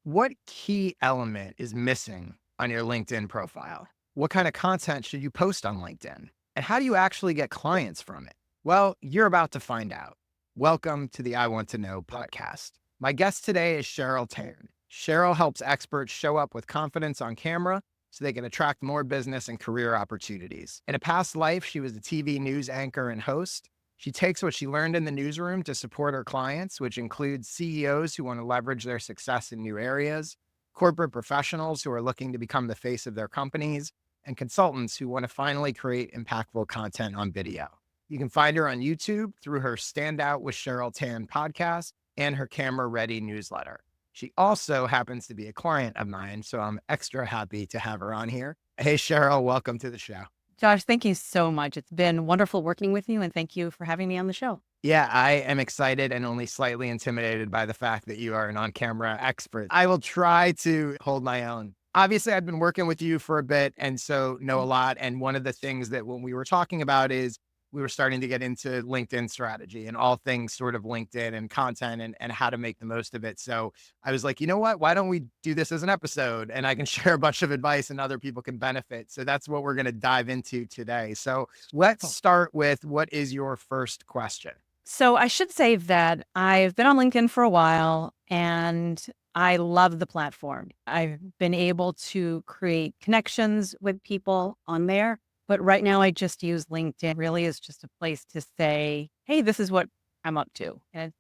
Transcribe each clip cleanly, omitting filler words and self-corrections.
What key element is missing on your LinkedIn profile? What kind of content should you post on LinkedIn? And how do you actually get clients from it? Well, you're about to find out. Welcome to the I Want to Know podcast. My guest today is Cheryl Tan. Cheryl helps experts show up with confidence on camera so they can attract more business and career opportunities. In a past life, she was a TV news anchor and host. She takes what she learned in the newsroom to support her clients, which includes CEOs who want to leverage their success in new areas, corporate professionals who are looking to become the face of their companies, and consultants who want to finally create impactful content on video. You can find her on YouTube through her Stand Out with Cheryl Tan podcast and her Camera Ready newsletter. She also happens to be a client of mine, so I'm extra happy to have her on here. Hey, Cheryl, welcome to the show. Josh, thank you so much. It's been wonderful working with you, and thank you for having me on the show. Yeah, I am excited and only slightly intimidated by the fact that you are an on-camera expert. I will try to hold my own. Obviously, I've been working with you for a bit and so know a lot. And one of the things that when we were talking about is we were starting to get into LinkedIn strategy and all things sort of LinkedIn and content and how to make the most of it. So I was like, you know what? Why don't we do this as an episode and I can share a bunch of advice and other people can benefit. So that's what we're going to dive into today. So let's start with what is your first question? So I should say that I've been on LinkedIn for a while and I love the platform. I've been able to create connections with people on there. But right now, I just use LinkedIn really as just a place to say, hey, this is what I'm up to. And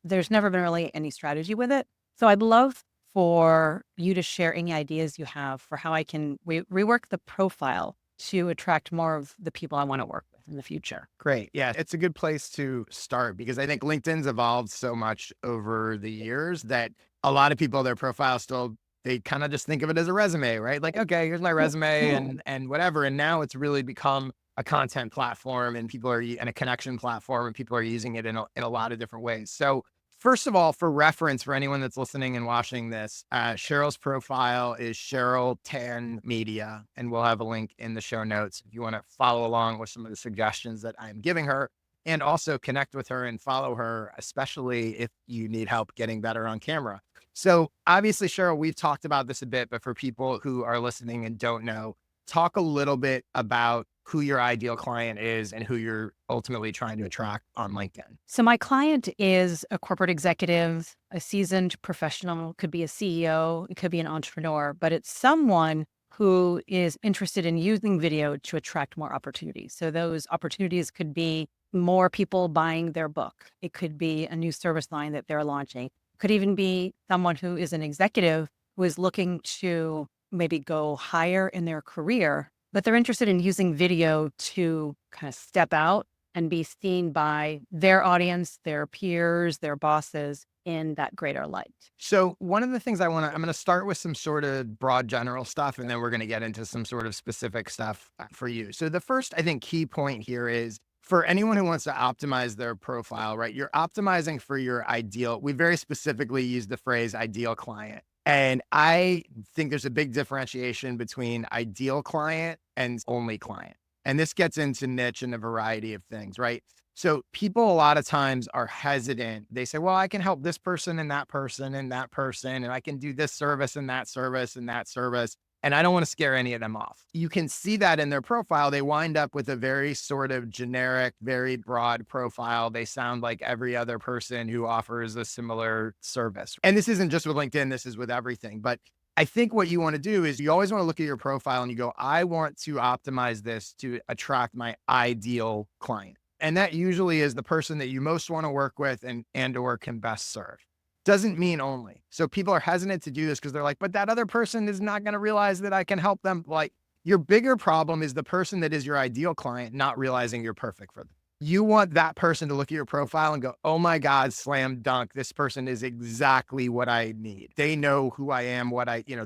there's never been really any strategy with it. So I'd love for you to share any ideas you have for how I can rework the profile to attract more of the people I want to work with in the future. Great. Yeah, it's a good place to start because I think LinkedIn's evolved so much over the years that a lot of people, their profile still, they kind of just think of it as a resume, right? Like, okay, here's my resume and whatever. And now it's really become a content platform and and a connection platform and people are using it in a lot of different ways. So first of all, for reference, for anyone that's listening and watching this, Cheryl's profile is Cheryl Tan Media, and we'll have a link in the show notes if you want to follow along with some of the suggestions that I'm giving her, and also connect with her and follow her, especially if you need help getting better on camera. So obviously, Cheryl, we've talked about this a bit, but for people who are listening and don't know, talk a little bit about who your ideal client is and who you're ultimately trying to attract on LinkedIn. So my client is a corporate executive, a seasoned professional, could be a CEO, it could be an entrepreneur, but it's someone who is interested in using video to attract more opportunities. So those opportunities could be more people buying their book. It could be a new service line that they're launching. It could even be someone who is an executive who is looking to maybe go higher in their career, but they're interested in using video to kind of step out and be seen by their audience, their peers, their bosses in that greater light. So one of the things I'm going to start with some sort of broad general stuff, and then we're going to get into some sort of specific stuff for you. So the first, I think, key point here is for anyone who wants to optimize their profile, right? You're optimizing for your ideal. We very specifically use the phrase ideal client. And I think there's a big differentiation between ideal client and only client. And this gets into niche and a variety of things, right? So people a lot of times are hesitant. They say, well, I can help this person and that person and that person, and I can do this service and that service and that service. And I don't want to scare any of them off. You can see that in their profile. They wind up with a very sort of generic, very broad profile. They sound like every other person who offers a similar service. And this isn't just with LinkedIn, this is with everything. But I think what you want to do is you always want to look at your profile and you go, I want to optimize this to attract my ideal client. And that usually is the person that you most want to work with and or can best serve. Doesn't mean only. So people are hesitant to do this because they're like, but that other person is not going to realize that I can help them. Like your bigger problem is the person that is your ideal client not realizing you're perfect for them. You want that person to look at your profile and go, oh my God, slam dunk. This person is exactly what I need. They know who I am,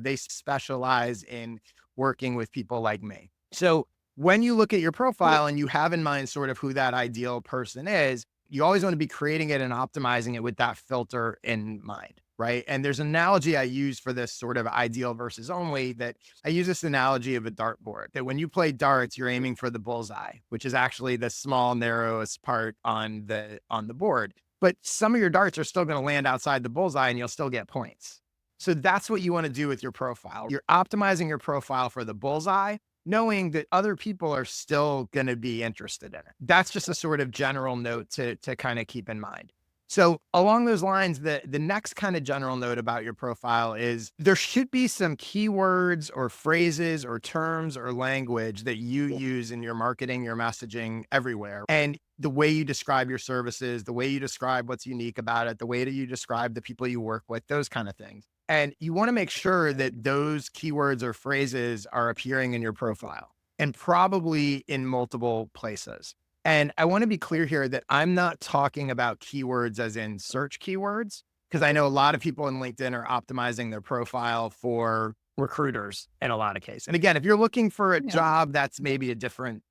they specialize in working with people like me. So when you look at your profile and you have in mind sort of who that ideal person is, you always want to be creating it and optimizing it with that filter in mind, right? And there's an analogy I use for this sort of ideal versus only that I use this analogy of a dartboard, that when you play darts, you're aiming for the bullseye, which is actually the small, narrowest part on the board. But some of your darts are still going to land outside the bullseye and you'll still get points. So that's what you want to do with your profile. You're optimizing your profile for the bullseye, knowing that other people are still going to be interested in it. That's just a sort of general note to kind of keep in mind. So along those lines, the next kind of general note about your profile is there should be some keywords or phrases or terms or language that you use in your marketing, your messaging everywhere. And the way you describe your services, the way you describe what's unique about it, the way that you describe the people you work with, those kind of things. And you want to make sure that those keywords or phrases are appearing in your profile and probably in multiple places. And I want to be clear here that I'm not talking about keywords as in search keywords, because I know a lot of people in LinkedIn are optimizing their profile for recruiters in a lot of cases. And again, if you're looking for a Yeah. job, that's maybe a different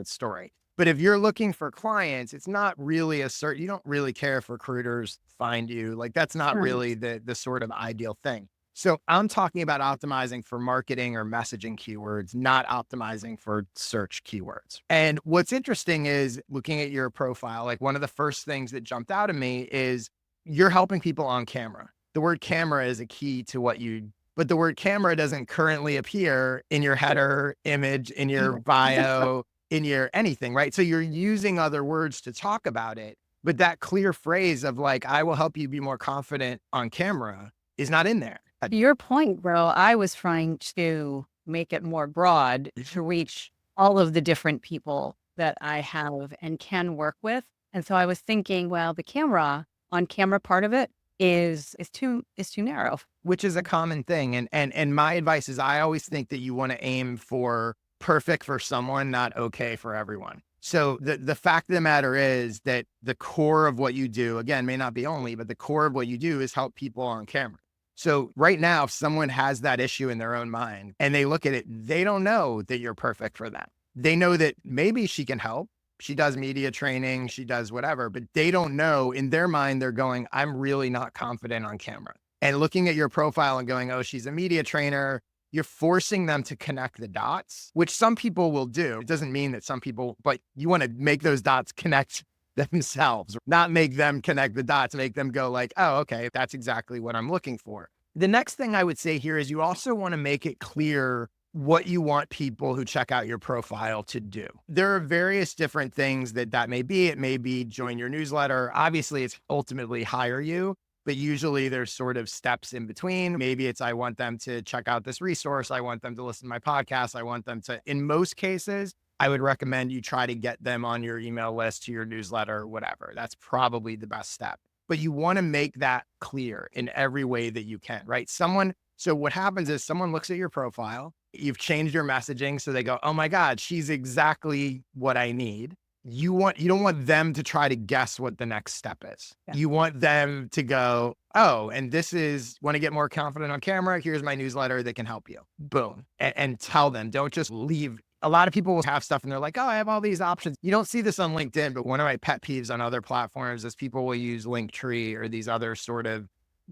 story. But if you're looking for clients, it's not really a search. You don't really care if recruiters find you. Like that's not Right. really the sort of ideal thing. So I'm talking about optimizing for marketing or messaging keywords, not optimizing for search keywords. And what's interesting is looking at your profile, like one of the first things that jumped out at me is you're helping people on camera. The word camera is a key to what you, but the word camera doesn't currently appear in your header image, in your bio, in your anything, right? So you're using other words to talk about it, but that clear phrase of like, I will help you be more confident on camera is not in there. To your point, bro, I was trying to make it more broad to reach all of the different people that I have and can work with. And so I was thinking, well, the camera on camera part of it is too narrow. Which is a common thing. And my advice is I always think that you want to aim for perfect for someone, not okay for everyone. So the fact of the matter is that the core of what you do, again, may not be only, but the core of what you do is help people on camera. So right now, if someone has that issue in their own mind and they look at it, they don't know that you're perfect for them. They know that maybe she can help. She does media training, she does whatever, but they don't know in their mind, they're going, I'm really not confident on camera. And looking at your profile and going, oh, she's a media trainer, you're forcing them to connect the dots, which some people will do. It doesn't mean that some people, but you want to make those dots connect themselves, not make them connect the dots, make them go like, oh, okay, that's exactly what I'm looking for. The next thing I would say here is you also want to make it clear what you want people who check out your profile to do. There are various different things that may be. It may be join your newsletter. Obviously, it's ultimately hire you, but usually there's sort of steps in between. Maybe it's, I want them to check out this resource. I want them to listen to my podcast. I want them to, in most cases, I would recommend you try to get them on your email list, to your newsletter, whatever. That's probably the best step. But you want to make that clear in every way that you can, right? So what happens is someone looks at your profile, you've changed your messaging. So they go, oh my God, she's exactly what I need. You don't want them to try to guess what the next step is. Yeah. You want them to go, oh, and this is, want to get more confident on camera. Here's my newsletter that can help you. Boom. And tell them, don't just leave. A lot of people will have stuff and they're like, oh, I have all these options. You don't see this on LinkedIn, but one of my pet peeves on other platforms is people will use Linktree or these other sort of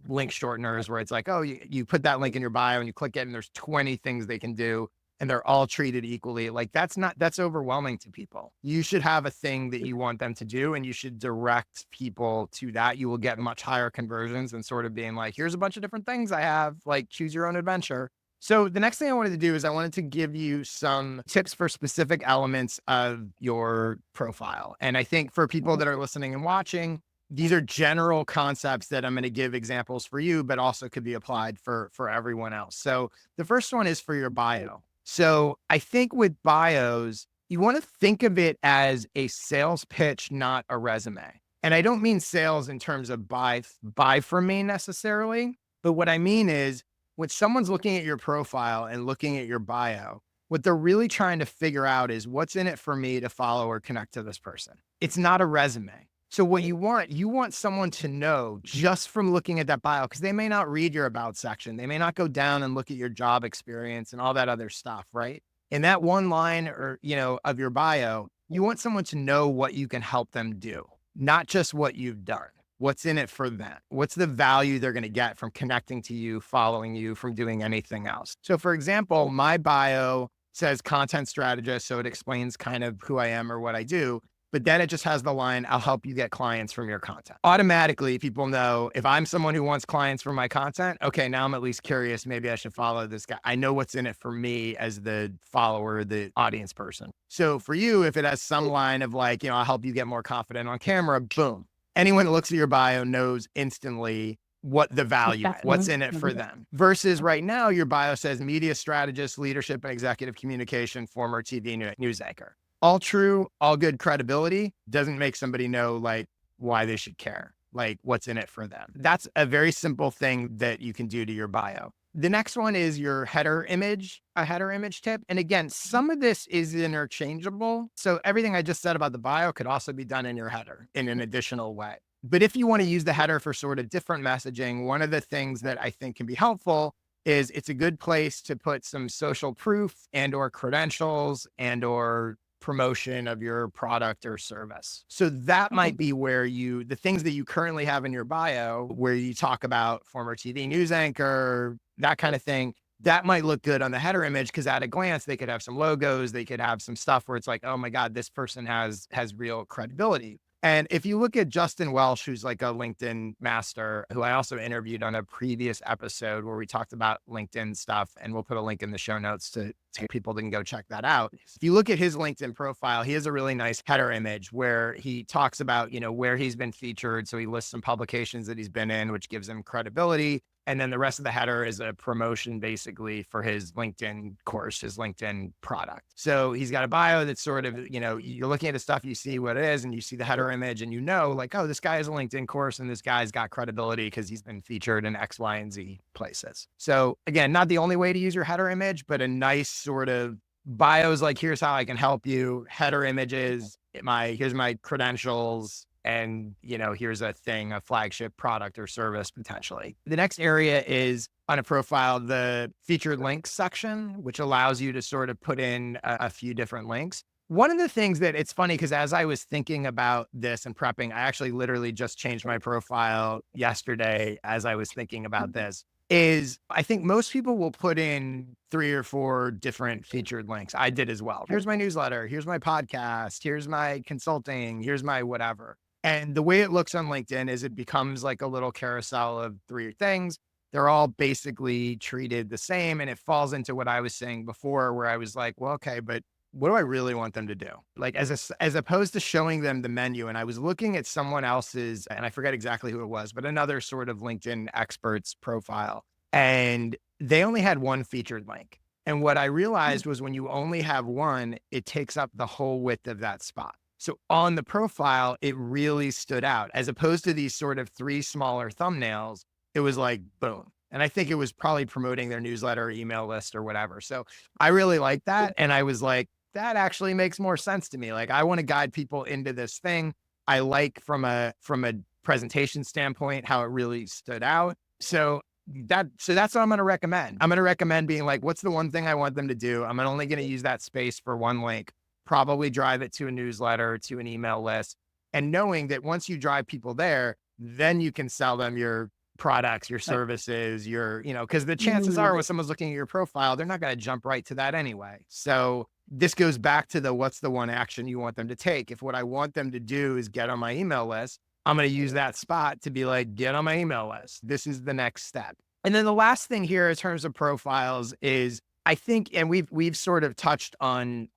link shorteners where it's like, oh, you put that link in your bio and you click it and there's 20 things they can do and they're all treated equally. Like that's overwhelming to people. You should have a thing that you want them to do and you should direct people to that. You will get much higher conversions than sort of being like, here's a bunch of different things I have, like choose your own adventure. So the next thing I wanted to do is I wanted to give you some tips for specific elements of your profile. And I think for people that are listening and watching, these are general concepts that I'm going to give examples for you, but also could be applied for everyone else. So the first one is for your bio. So I think with bios, you want to think of it as a sales pitch, not a resume. And I don't mean sales in terms of buy from me necessarily, but what I mean is when someone's looking at your profile and looking at your bio, what they're really trying to figure out is what's in it for me to follow or connect to this person. It's not a resume. So what you want someone to know just from looking at that bio, because they may not read your about section. They may not go down and look at your job experience and all that other stuff, right? In that one line or, of your bio, you want someone to know what you can help them do, not just what you've done. What's in it for them? What's the value they're going to get from connecting to you, following you, from doing anything else? So for example, my bio says content strategist. So it explains kind of who I am or what I do. but then it just has the line, I'll help you get clients from your content. Automatically, people know if I'm someone who wants clients from my content, okay, now I'm at least curious. Maybe I should follow this guy. I know what's in it for me as the follower, the audience person. So for you, if it has some line of like, I'll help you get more confident on camera, boom. Anyone that looks at your bio knows instantly what the value is, what's in it for them. Versus right now, your bio says media strategist, leadership and executive communication, former TV news anchor. All true, all good credibility, doesn't make somebody know like why they should care, like what's in it for them. That's a very simple thing that you can do to your bio. The next one is your header image, a header image tip. And again, some of this is interchangeable. So everything I just said about the bio could also be done in your header in an additional way. But if you want to use the header for sort of different messaging, one of the things that I think can be helpful is it's a good place to put some social proof and or credentials and or promotion of your product or service. So that might be where the things that you currently have in your bio, where you talk about former TV news anchor, that kind of thing, that might look good on the header image because at a glance, they could have some logos, they could have some stuff where it's like, oh my God, this person has real credibility. And if you look at Justin Welsh, who's like a LinkedIn master, who I also interviewed on a previous episode where we talked about LinkedIn stuff, and we'll put a link in the show notes to people that can go check that out. If you look at his LinkedIn profile, he has a really nice header image where he talks about, where he's been featured. So he lists some publications that he's been in, which gives him credibility. And then the rest of the header is a promotion basically for his LinkedIn course, his LinkedIn product. So he's got a bio that's sort of, you're looking at the stuff, you see what it is, and you see the header image and like, oh, this guy has a LinkedIn course and this guy's got credibility because he's been featured in X, Y, and Z places. So again, not the only way to use your header image, but a nice sort of bios, like here's how I can help you. Header images, here's my credentials. And, here's a flagship product or service potentially. The next area is on a profile, the featured links section, which allows you to sort of put in a few different links. One of the things that it's funny, because as I was thinking about this and prepping, I actually literally just changed my profile yesterday as I was thinking about this, is I think most people will put in 3 or 4 different featured links. I did as well. Here's my newsletter. Here's my podcast. Here's my consulting. Here's my whatever. And the way it looks on LinkedIn is it becomes like a little carousel of 3 things. They're all basically treated the same. And it falls into what I was saying before, where I was like, well, okay, but what do I really want them to do? Like as opposed to showing them the menu. And I was looking at someone else's, and I forget exactly who it was, but another sort of LinkedIn expert's profile. And they only had 1 featured link. And what I realized was when you only have 1, it takes up the whole width of that spot. So on the profile, it really stood out as opposed to these sort of 3 smaller thumbnails. It was like, boom. And I think it was probably promoting their newsletter or email list or whatever. So I really like that. And I was like, that actually makes more sense to me. Like I want to guide people into this thing. I like from a presentation standpoint, how it really stood out. So that's what I'm going to recommend. I'm going to recommend being like, what's the one thing I want them to do? I'm only going to use that space for 1 link. Probably drive it to a newsletter, to an email list, and knowing that once you drive people there, then you can sell them your products, your services, because the chances are when someone's looking at your profile, they're not going to jump right to that anyway. So this goes back to what's the one action you want them to take? If what I want them to do is get on my email list, I'm going to use that spot to be like, get on my email list. This is the next step. And then the last thing here in terms of profiles is I think, and we've sort of touched on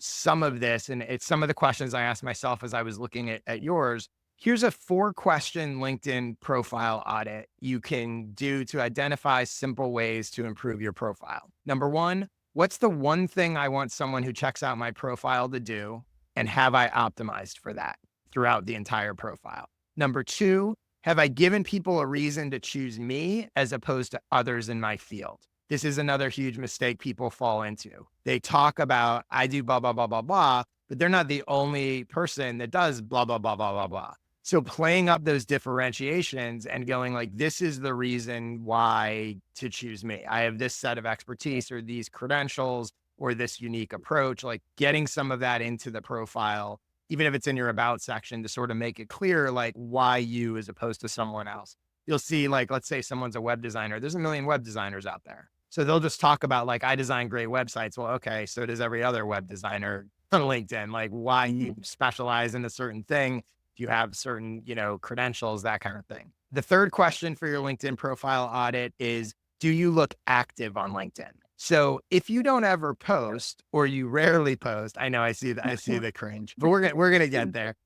some of this, and it's some of the questions I asked myself as I was looking at yours. Here's a 4-question LinkedIn profile audit you can do to identify simple ways to improve your profile. Number 1, what's the one thing I want someone who checks out my profile to do, and have I optimized for that throughout the entire profile? Number 2, have I given people a reason to choose me as opposed to others in my field? This is another huge mistake people fall into. They talk about, I do blah, blah, blah, blah, blah, but they're not the only person that does blah, blah, blah, blah, blah, blah. So playing up those differentiations and going like, this is the reason why to choose me. I have this set of expertise or these credentials or this unique approach, like getting some of that into the profile, even if it's in your about section, to sort of make it clear, like why you as opposed to someone else. You'll see, like, let's say someone's a web designer. There's a million web designers out there. So they'll just talk about like, I design great websites. Well, okay, so does every other web designer on LinkedIn, like why you specialize in a certain thing, if you have certain, credentials, that kind of thing. The third question for your LinkedIn profile audit is, do you look active on LinkedIn? So if you don't ever post or you rarely post, I know I see the cringe, but we're gonna get there.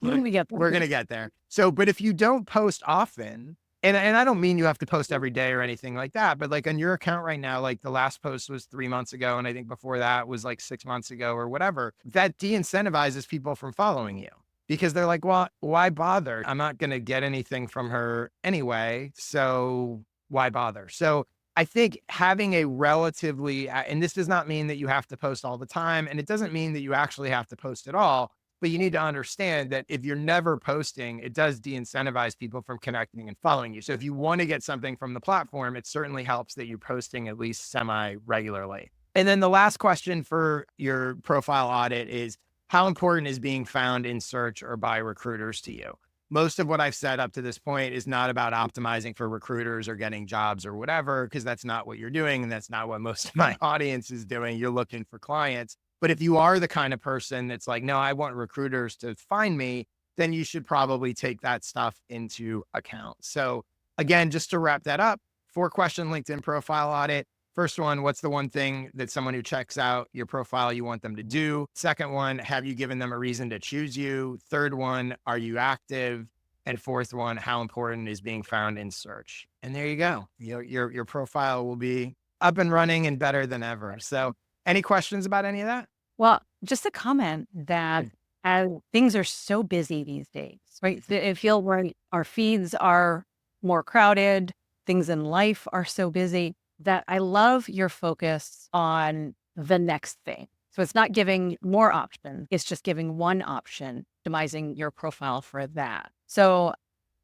Let me get We're gonna get there. So, but if you don't post often, and I don't mean you have to post every day or anything like that, but like on your account right now, like the last post was 3 months ago, and I think before that was like 6 months ago or whatever. That de-incentivizes people from following you because they're like, well, why bother? I'm not gonna get anything from her anyway, so why bother? So I think having a relatively, and this does not mean that you have to post all the time, and it doesn't mean that you actually have to post at all. But you need to understand that if you're never posting, it does de-incentivize people from connecting and following you. So if you want to get something from the platform, it certainly helps that you're posting at least semi regularly. And then the last question for your profile audit is, how important is being found in search or by recruiters to you? Most of what I've said up to this point is not about optimizing for recruiters or getting jobs or whatever, because that's not what you're doing. And that's not what most of my audience is doing. You're looking for clients. But if you are the kind of person that's like, no, I want recruiters to find me, then you should probably take that stuff into account. So again, just to wrap that up, 4-question LinkedIn profile audit. First one, what's the one thing that someone who checks out your profile you want them to do? Second one, have you given them a reason to choose you? Third one, are you active? And fourth one, how important is being found in search? And there you go. Your profile will be up and running and better than ever. So any questions about any of that? Well, just a comment that as things are so busy these days, right? It feels like our feeds are more crowded, things in life are so busy that I love your focus on the next thing. So it's not giving more options, it's just giving one option, optimizing your profile for that. So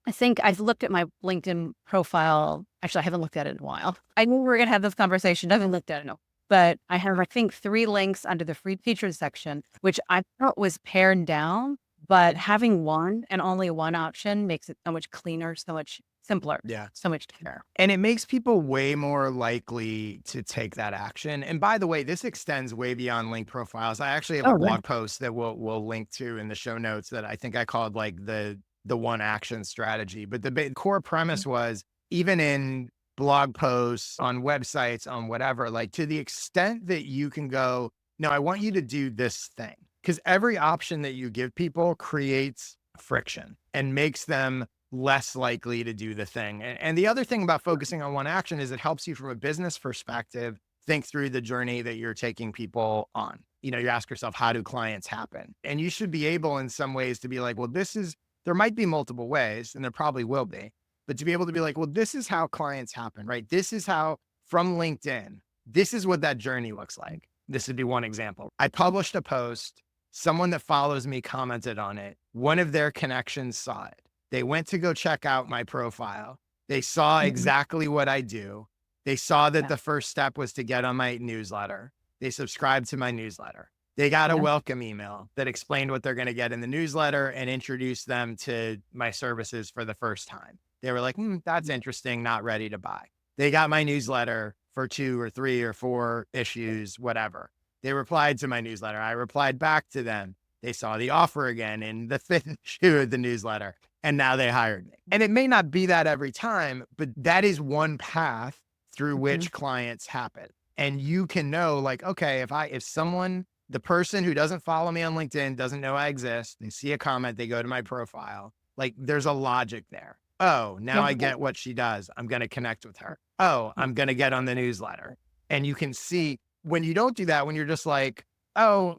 I think I've looked at my LinkedIn profile. Actually, I haven't looked at it in a while. I knew we were going to have this conversation. I haven't looked at it in a while. But I have, I think, 3 links under the free features section, which I thought was pared down. But having one and only one option makes it so much cleaner, so much simpler, so much cleaner. And it makes people way more likely to take that action. And by the way, this extends way beyond link profiles. I actually have a blog post that we'll link to in the show notes that I think I called like the one action strategy. But the core premise was, even in blog posts, on websites, on whatever, like to the extent that you can go, no, I want you to do this thing. Because every option that you give people creates friction and makes them less likely to do the thing. And the other thing about focusing on one action is it helps you from a business perspective think through the journey that you're taking people on. You ask yourself, how do clients happen? And you should be able in some ways to be like, well, there might be multiple ways, and there probably will be, but to be able to be like, well, this is how clients happen, right? This is how, from LinkedIn, this is what that journey looks like. This would be one example. I published a post. Someone that follows me commented on it. One of their connections saw it. They went to go check out my profile. They saw exactly what I do. They saw that the first step was to get on my newsletter. They subscribed to my newsletter. They got a welcome email that explained what they're going to get in the newsletter and introduced them to my services for the first time. They were like, that's interesting, not ready to buy. They got my newsletter for 2 or 3 or 4 issues, whatever. They replied to my newsletter. I replied back to them. They saw the offer again in the 5th issue of the newsletter, and now they hired me. And it may not be that every time, but that is one path through which clients happen. And you can know, like, okay, if someone, the person who doesn't follow me on LinkedIn, doesn't know I exist, they see a comment, they go to my profile, like there's a logic there. Oh, now I get what she does. I'm going to connect with her. Oh, I'm going to get on the newsletter. And you can see when you don't do that, when you're just like, oh,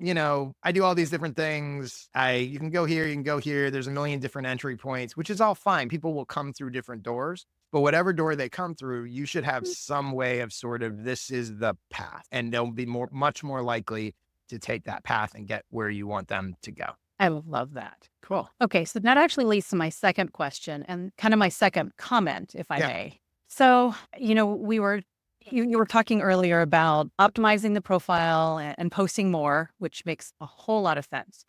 I do all these different things. You can go here, you can go here. There's a million different entry points, which is all fine. People will come through different doors, but whatever door they come through, you should have some way of sort of, this is the path, and they'll be much more likely to take that path and get where you want them to go. I love that. Cool. Okay, so that actually leads to my second question and kind of my second comment, if I may. So, you were talking earlier about optimizing the profile and posting more, which makes a whole lot of sense,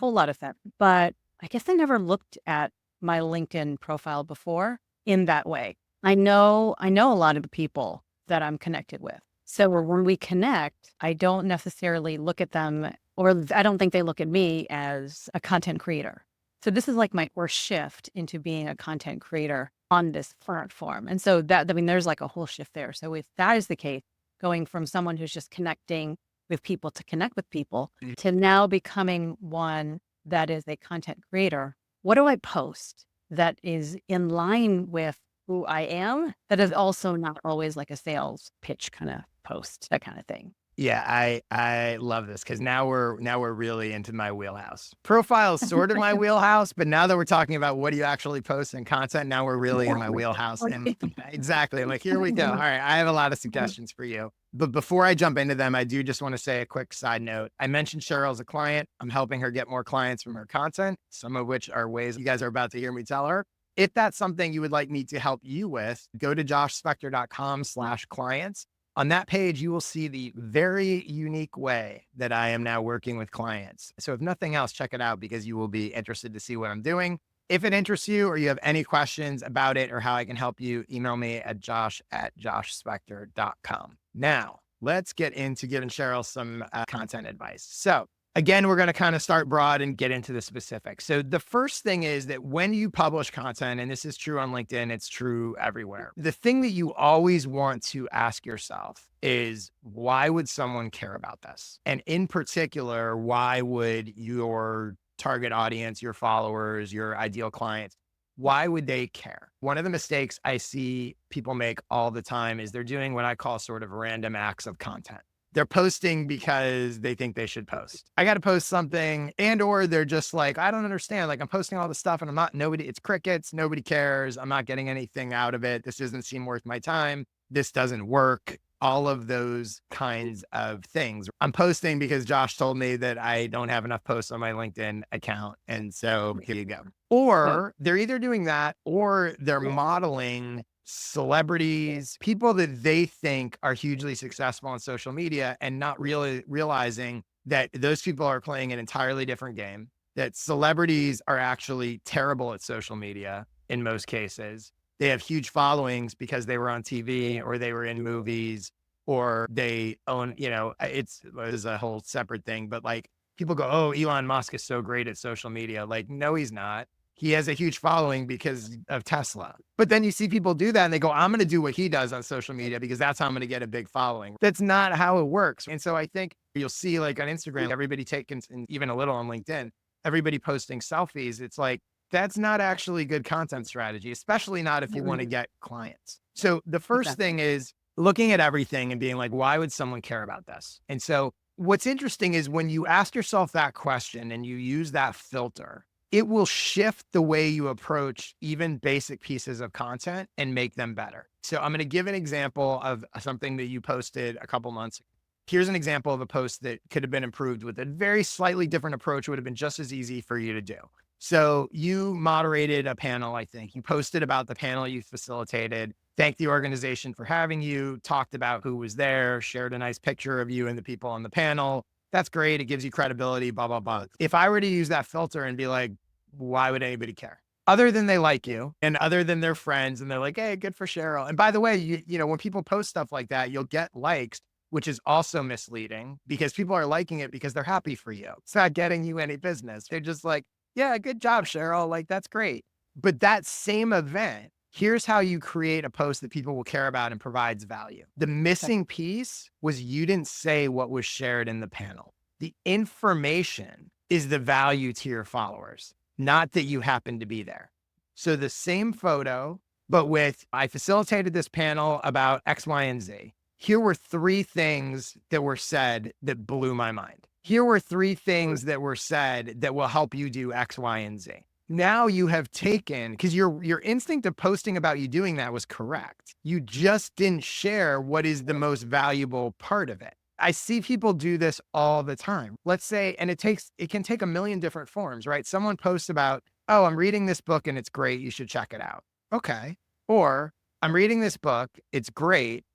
But I guess I never looked at my LinkedIn profile before in that way. I know a lot of the people that I'm connected with. So when we connect, I don't necessarily look at them or I don't think they look at me as a content creator. So this is like my first shift into being a content creator on this platform. And so that, I mean, there's like a whole shift there. So if that is the case, going from someone who's just connecting with people to connect with people to now becoming one that is a content creator, what do I post that is in line with who I am, that is also not always like a sales pitch kind of post, that kind of thing? Yeah, I love this because now we're really into my wheelhouse. Profile is sort of my wheelhouse, but now that we're talking about what do you actually post in content, now we're really in my wheelhouse. And exactly, I'm like, here we go. All right, I have a lot of suggestions for you. But before I jump into them, I do just want to say a quick side note. I mentioned Cheryl as a client. I'm helping her get more clients from her content, some of which are ways you guys are about to hear me tell her. If that's something you would like me to help you with, go to joshspector.com/clients. On that page, you will see the very unique way that I am now working with clients. So if nothing else, check it out because you will be interested to see what I'm doing. If it interests you or you have any questions about it or how I can help you, email me at josh@joshspector.com. Now, let's get into giving Cheryl some content advice. So again, we're going to kind of start broad and get into the specifics. So the first thing is that when you publish content, and this is true on LinkedIn, it's true everywhere. The thing that you always want to ask yourself is, why would someone care about this? And in particular, why would your target audience, your followers, your ideal clients, why would they care? One of the mistakes I see people make all the time is they're doing what I call sort of random acts of content. They're posting because they think they should post. I got to post something, and or they're just like, I don't understand. Like I'm posting all this stuff and it's crickets. Nobody cares. I'm not getting anything out of it. This doesn't seem worth my time. This doesn't work. All of those kinds of things. I'm posting because Josh told me that I don't have enough posts on my LinkedIn account. And so here you go. Or they're either doing that or they're modeling celebrities, people that they think are hugely successful on social media and not really realizing that those people are playing an entirely different game, that celebrities are actually terrible at social media in most cases. They have huge followings because they were on TV or they were in movies or they own, it's a whole separate thing. But like people go, oh, Elon Musk is so great at social media. Like, no, he's not. He has a huge following because of Tesla. But then you see people do that and they go, I'm going to do what he does on social media because that's how I'm going to get a big following. That's not how it works. And so I think you'll see like on Instagram, everybody taking, and even a little on LinkedIn, everybody posting selfies. It's like, that's not actually good content strategy, especially not if you want to get clients. So the first thing is looking at everything and being like, why would someone care about this? And so what's interesting is when you ask yourself that question and you use that filter, it will shift the way you approach even basic pieces of content and make them better. So I'm going to give an example of something that you posted a couple months ago. Here's an example of a post that could have been improved with a very slightly different approach. It would have been just as easy for you to do. So you moderated a panel, I think. You posted about the panel you facilitated, thanked the organization for having you, talked about who was there, shared a nice picture of you and the people on the panel. That's great. It gives you credibility, blah, blah, blah. If I were to use that filter and be like, why would anybody care? Other than they like you and other than they're friends and they're like, hey, good for Cheryl. And by the way, you know, when people post stuff like that, you'll get likes, which is also misleading because people are liking it because they're happy for you. It's not getting you any business. They're just like, yeah, good job, Cheryl. Like, that's great. But that same event, here's how you create a post that people will care about and provides value. The missing piece was you didn't say what was shared in the panel. The information is the value to your followers, not that you happen to be there. So the same photo, but with, I facilitated this panel about X, Y, and Z. Here were 3 things that were said that blew my mind. Here were 3 things that were said that will help you do X, Y, and Z. Now you have taken, because your instinct of posting about you doing that was correct. You just didn't share what is the most valuable part of it. I see people do this all the time. Let's say, and it can take a million different forms, right? Someone posts about, oh, I'm reading this book and it's great. You should check it out. Okay. Or I'm reading this book. It's great.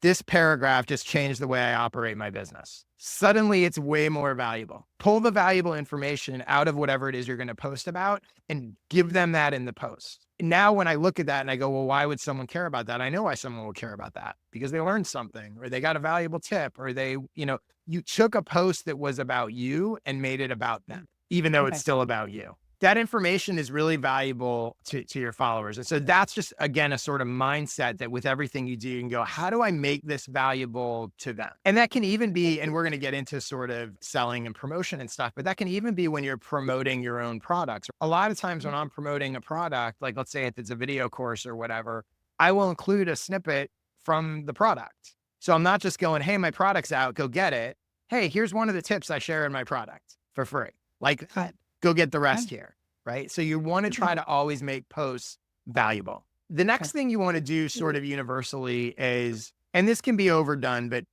this paragraph just changed the way I operate my business. Suddenly it's way more valuable. Pull the valuable information out of whatever it is you're going to post about and give them that in the post. Now, when I look at that and I go, well, why would someone care about that? I know why someone would care about that, because they learned something or they got a valuable tip, or they, you took a post that was about you and made it about them, even though it's Okay. still about you. That information is really valuable to your followers. And so that's just, again, a sort of mindset that with everything you do, you can go, how do I make this valuable to them? And that can even be, and we're going to get into sort of selling and promotion and stuff, but that can even be when you're promoting your own products. A lot of times when I'm promoting a product, like let's say if it's a video course or whatever, I will include a snippet from the product. So I'm not just going, hey, my product's out, go get it. Hey, here's one of the tips I share in my product for free. Like, go get the rest here, right? So you want to try to always make posts valuable. The next thing you want to do sort of universally is, and this can be overdone, but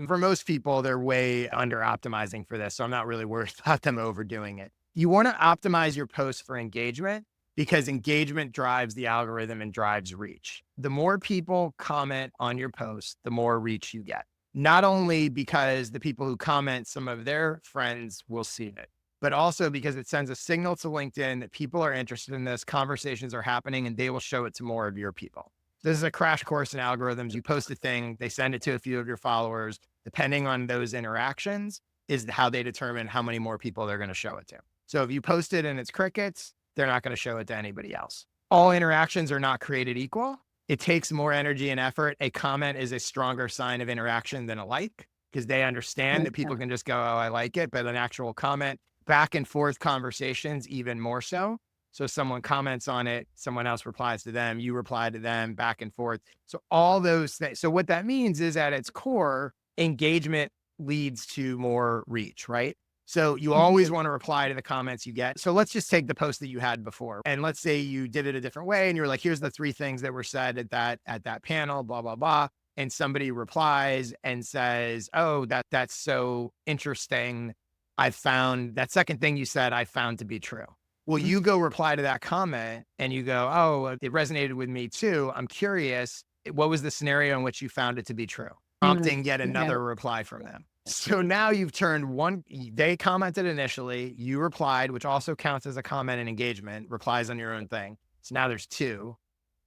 for most people, they're way under optimizing for this. So I'm not really worried about them overdoing it. You want to optimize your posts for engagement, because engagement drives the algorithm and drives reach. The more people comment on your post, the more reach you get. Not only because the people who comment, some of their friends will see it, but also because it sends a signal to LinkedIn that people are interested in this, conversations are happening, and they will show it to more of your people. This is a crash course in algorithms. You post a thing, they send it to a few of your followers. Depending on those interactions is how they determine how many more people they're going to show it to. So if you post it and it's crickets, they're not going to show it to anybody else. All interactions are not created equal. It takes more energy and effort. A comment is a stronger sign of interaction than a like, because they understand that people can just go, oh, I like it, but an actual comment, back and forth conversations, even more so. So someone comments on it, someone else replies to them, you reply to them, back and forth. So all those things. So what that means is at its core, engagement leads to more reach, right? So you always want to reply to the comments you get. So let's just take the post that you had before. And let's say you did it a different way and you're like, here's the 3 things that were said at that panel, blah, blah, blah. And somebody replies and says, oh, that's so interesting. I found that second thing you said, I found to be true. Well, you go reply to that comment and you go, oh, it resonated with me too. I'm curious, what was the scenario in which you found it to be true? Prompting yet another reply from them. So now you've turned one, they commented initially, you replied, which also counts as a comment and engagement, replies on your own thing. So now there's 2.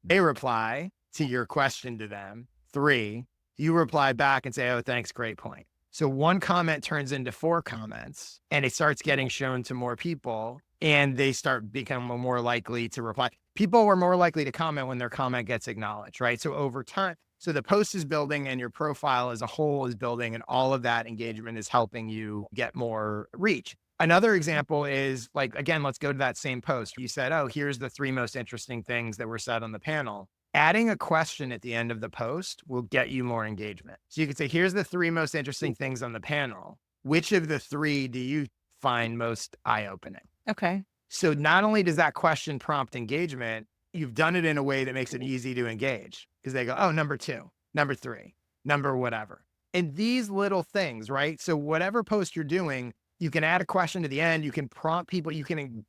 They reply to your question to them. 3, you reply back and say, oh, thanks, great point. So 1 comment turns into 4 comments and it starts getting shown to more people and they start becoming more likely to reply. People were more likely to comment when their comment gets acknowledged, right? So over time, so the post is building and your profile as a whole is building, and all of that engagement is helping you get more reach. Another example is like, again, let's go to that same post. You said, oh, here's the 3 most interesting things that were said on the panel. Adding a question at the end of the post will get you more engagement. So you could say, here's the 3 most interesting things on the panel. Which of the 3 do you find most eye-opening? Okay. So not only does that question prompt engagement, you've done it in a way that makes it easy to engage, because they go, oh, number 2, number 3, number whatever. And these little things, right? So whatever post you're doing, you can add a question to the end. You can prompt people. You can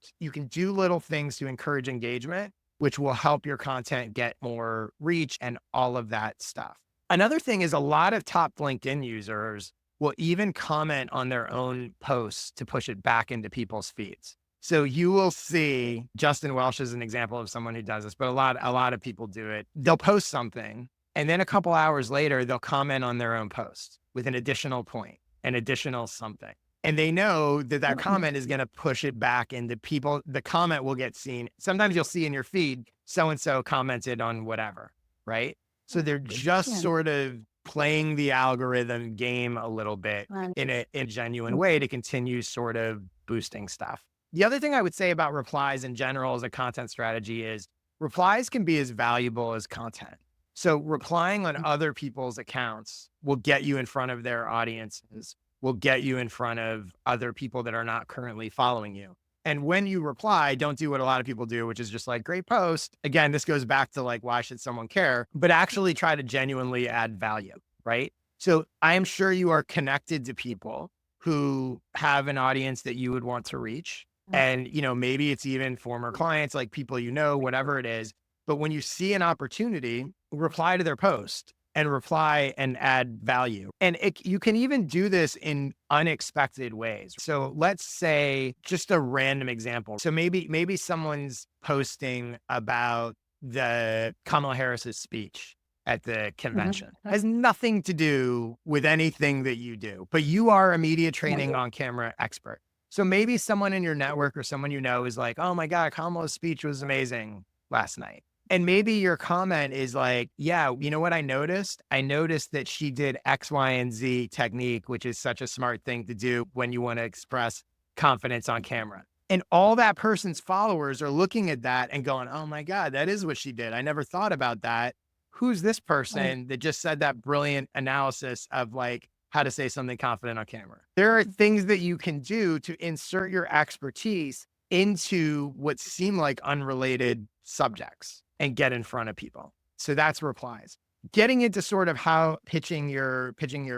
do little things to encourage engagement, which will help your content get more reach and all of that stuff. Another thing is a lot of top LinkedIn users will even comment on their own posts to push it back into people's feeds. So you will see, Justin Welsh is an example of someone who does this, but a lot of people do it. They'll post something and then a couple hours later, they'll comment on their own post with an additional point, an additional something. And they know that that comment is going to push it back into people. The comment will get seen. Sometimes you'll see in your feed, so-and-so commented on whatever, right? So they're just sort of playing the algorithm game a little bit in a genuine way to continue sort of boosting stuff. The other thing I would say about replies in general as a content strategy is replies can be as valuable as content. So replying on other people's accounts will get you in front of their audiences, will get you in front of other people that are not currently following you. And when you reply, don't do what a lot of people do, which is just like, great post. Again, this goes back to like, why should someone care? But actually try to genuinely add value, right? So I am sure you are connected to people who have an audience that you would want to reach. And, maybe it's even former clients, like people, whatever it is. But when you see an opportunity, reply to their post and reply and add value. And you can even do this in unexpected ways. So let's say just a random example. So maybe someone's posting about the Kamala Harris's speech at the convention. Has nothing to do with anything that you do, but you are a media training on camera expert. So maybe someone in your network or someone you know is like, oh my God, Kamala's speech was amazing last night. And maybe your comment is like, yeah, you know what I noticed? I noticed that she did X, Y, and Z technique, which is such a smart thing to do when you want to express confidence on camera. And all that person's followers are looking at that and going, oh my God, that is what she did. I never thought about that. Who's this person that just said that brilliant analysis of like how to say something confident on camera? There are things that you can do to insert your expertise into what seem like unrelated subjects and get in front of people. So that's replies. Getting into sort of how pitching your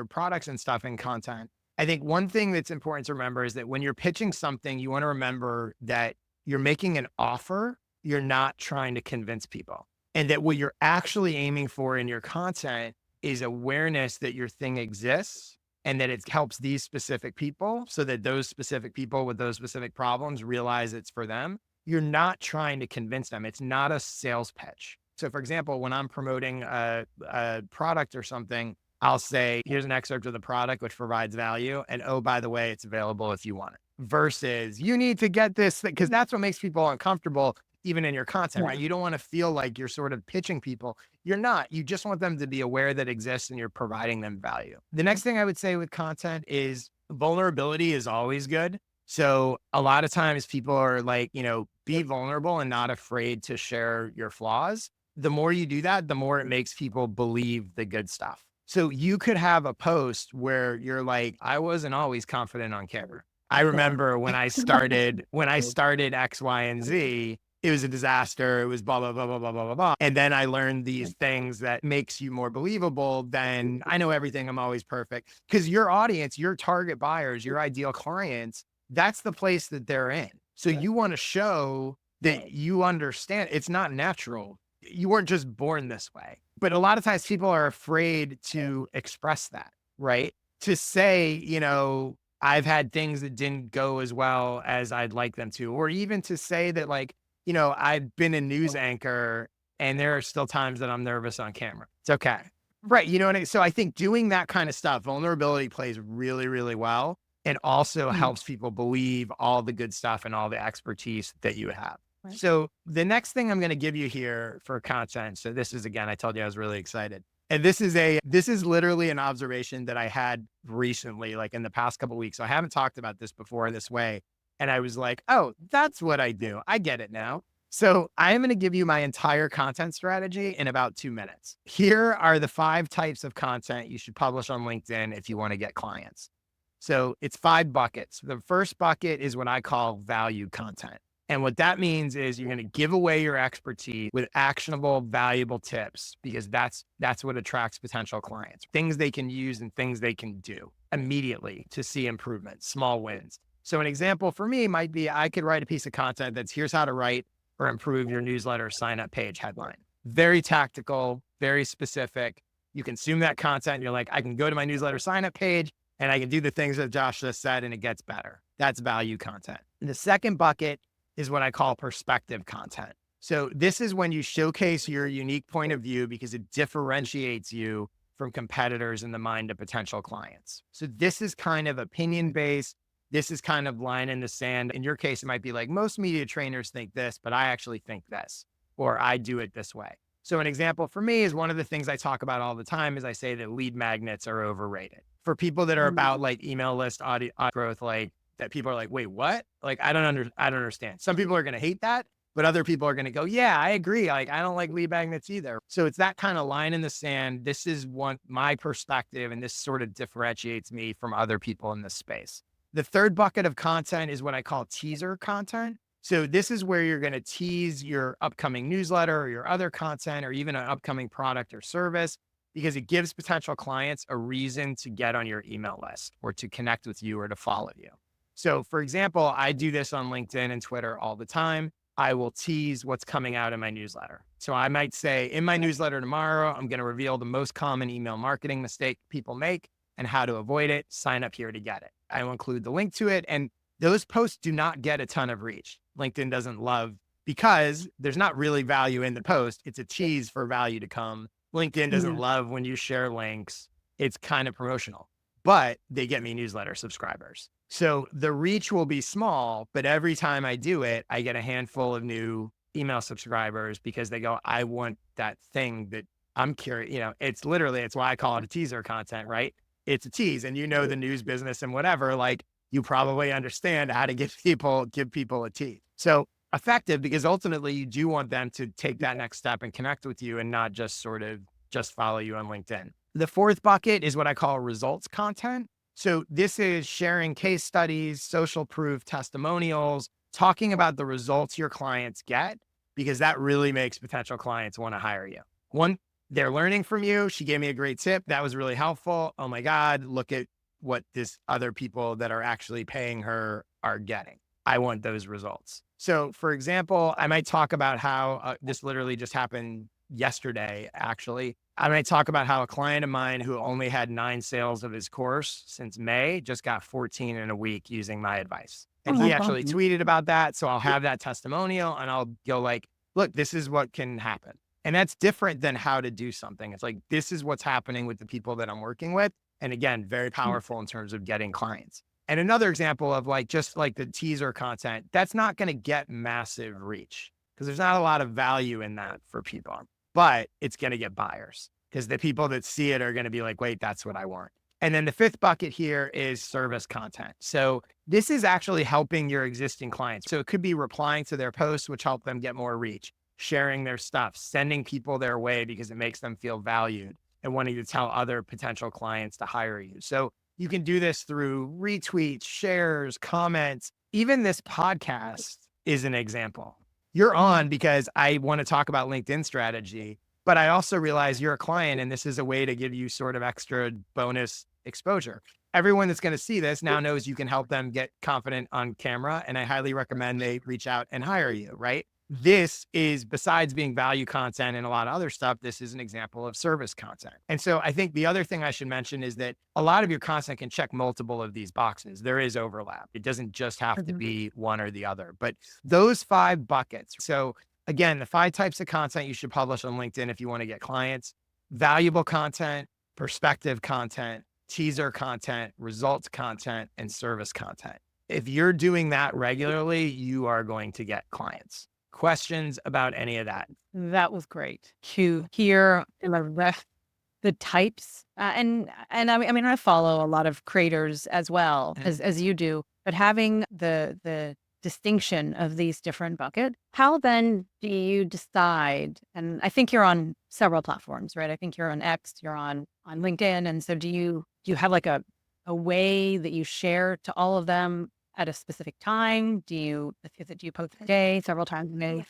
products and stuff and content. I think one thing that's important to remember is that when you're pitching something, you want to remember that you're making an offer. You're not trying to convince people. And that what you're actually aiming for in your content is awareness that your thing exists and that it helps these specific people so that those specific people with those specific problems realize it's for them. You're not trying to convince them. It's not a sales pitch. So for example, when I'm promoting a product or something, I'll say, here's an excerpt of the product, which provides value. And oh, by the way, it's available if you want it. Versus you need to get this because that's what makes people uncomfortable, even in your content, right? You don't want to feel like you're sort of pitching people. You're not. You just want them to be aware that it exists and you're providing them value. The next thing I would say with content is vulnerability is always good. So a lot of times people are like, be vulnerable and not afraid to share your flaws. The more you do that, the more it makes people believe the good stuff. So you could have a post where you're like, I wasn't always confident on camera. I remember when I started X, Y, and Z, it was a disaster. It was blah, blah, blah, blah, blah, blah, blah, blah. And then I learned these things that makes you more believable than I know everything. I'm always perfect. Because your audience, your target buyers, your ideal clients, that's the place that they're in. So you want to show that you understand it's not natural. You weren't just born this way. But a lot of times people are afraid to express that, right? To say, I've had things that didn't go as well as I'd like them to, or even to say that like, I've been a news anchor and there are still times that I'm nervous on camera. It's okay. Right. You know what I mean? So I think doing that kind of stuff, vulnerability plays really, really well. And also helps people believe all the good stuff and all the expertise that you have. Right. So the next thing I'm going to give you here for content. So this is, again, I told you I was really excited. And this is literally an observation that I had recently, like in the past couple of weeks. So I haven't talked about this before this way. And I was like, oh, that's what I do. I get it now. So I am going to give you my entire content strategy in about 2 minutes. Here are the 5 types of content you should publish on LinkedIn if you want to get clients. So it's 5 buckets. The first bucket is what I call value content. And what that means is you're going to give away your expertise with actionable, valuable tips, because that's what attracts potential clients. Things they can use and things they can do immediately to see improvements, small wins. So an example for me might be I could write a piece of content that's here's how to write or improve your newsletter sign-up page headline. Very tactical, very specific. You consume that content and you're like, I can go to my newsletter sign-up page and I can do the things that Josh just said and it gets better. That's value content. And the second bucket is what I call perspective content. So this is when you showcase your unique point of view because it differentiates you from competitors in the mind of potential clients. So this is kind of opinion-based. This is kind of line in the sand. In your case, it might be like most media trainers think this, but I actually think this, or I do it this way. So an example for me is one of the things I talk about all the time is I say that lead magnets are overrated. For people that are about like email list audit growth, like that people are like, wait, what? Like, I don't understand. Some people are going to hate that, but other people are going to go, yeah, I agree. Like, I don't like lead magnets either. So it's that kind of line in the sand. This is my perspective, and this sort of differentiates me from other people in this space. The third bucket of content is what I call teaser content. So this is where you're going to tease your upcoming newsletter or your other content or even an upcoming product or service because it gives potential clients a reason to get on your email list or to connect with you or to follow you. So for example, I do this on LinkedIn and Twitter all the time. I will tease what's coming out in my newsletter. So I might say in my newsletter tomorrow, I'm going to reveal the most common email marketing mistake people make and how to avoid it. Sign up here to get it. I will include the link to it. And those posts do not get a ton of reach. LinkedIn doesn't love because there's not really value in the post. It's a tease for value to come. LinkedIn doesn't Yeah. love when you share links. It's kind of promotional, but they get me newsletter subscribers. So the reach will be small, but every time I do it, I get a handful of new email subscribers because they go, I want that thing that I'm curious. It's literally, it's why I call it a teaser content, right? It's a tease. And the news business and whatever, like you probably understand how to give people a tease. So effective because ultimately you do want them to take that next step and connect with you and not just sort of just follow you on LinkedIn. The fourth bucket is what I call results content. So this is sharing case studies, social proof, testimonials, talking about the results your clients get, because that really makes potential clients want to hire you. One, they're learning from you. She gave me a great tip. That was really helpful. Oh my God, look at what this other people that are actually paying her are getting. I want those results. So for example, I might talk about how this literally just happened yesterday, actually. I might talk about how a client of mine who only had 9 sales of his course since May just got 14 in a week using my advice. Oh, And he that's actually awesome. tweeted about that. So I'll have that testimonial and I'll go like, look, this is what can happen. And that's different than how to do something. It's like, this is what's happening with the people that I'm working with. And again, very powerful in terms of getting clients. And another example of like, just like the teaser content, that's not going to get massive reach because there's not a lot of value in that for people, but it's going to get buyers because the people that see it are going to be like, wait, that's what I want. And then the fifth bucket here is service content. So this is actually helping your existing clients. So it could be replying to their posts, which help them get more reach, sharing their stuff, sending people their way because it makes them feel valued and wanting to tell other potential clients to hire you. So you can do this through retweets, shares, comments. Even this podcast is an example. You're on because I want to talk about LinkedIn strategy, but I also realize you're a client and this is a way to give you sort of extra bonus exposure. Everyone that's going to see this now knows you can help them get confident on camera. And I highly recommend they reach out and hire you, right? This is, besides being value content and a lot of other stuff, this is an example of service content. And so I think the other thing I should mention is that a lot of your content can check multiple of these boxes. There is overlap. It doesn't just have to be one or the other, but those 5 buckets. So again, the 5 types of content you should publish on LinkedIn if you want to get clients: valuable content, perspective content, teaser content, results content, and service content. If you're doing that regularly, you are going to get clients. Questions about any of that? That was great to hear the types. I mean, I follow a lot of creators as well as you do, but having the distinction of these different buckets, how then do you decide? And I think you're on several platforms, right? I think you're on X, you're on LinkedIn. And so do you have like a way that you share to all of them at a specific time? Do you post a day, several times a day?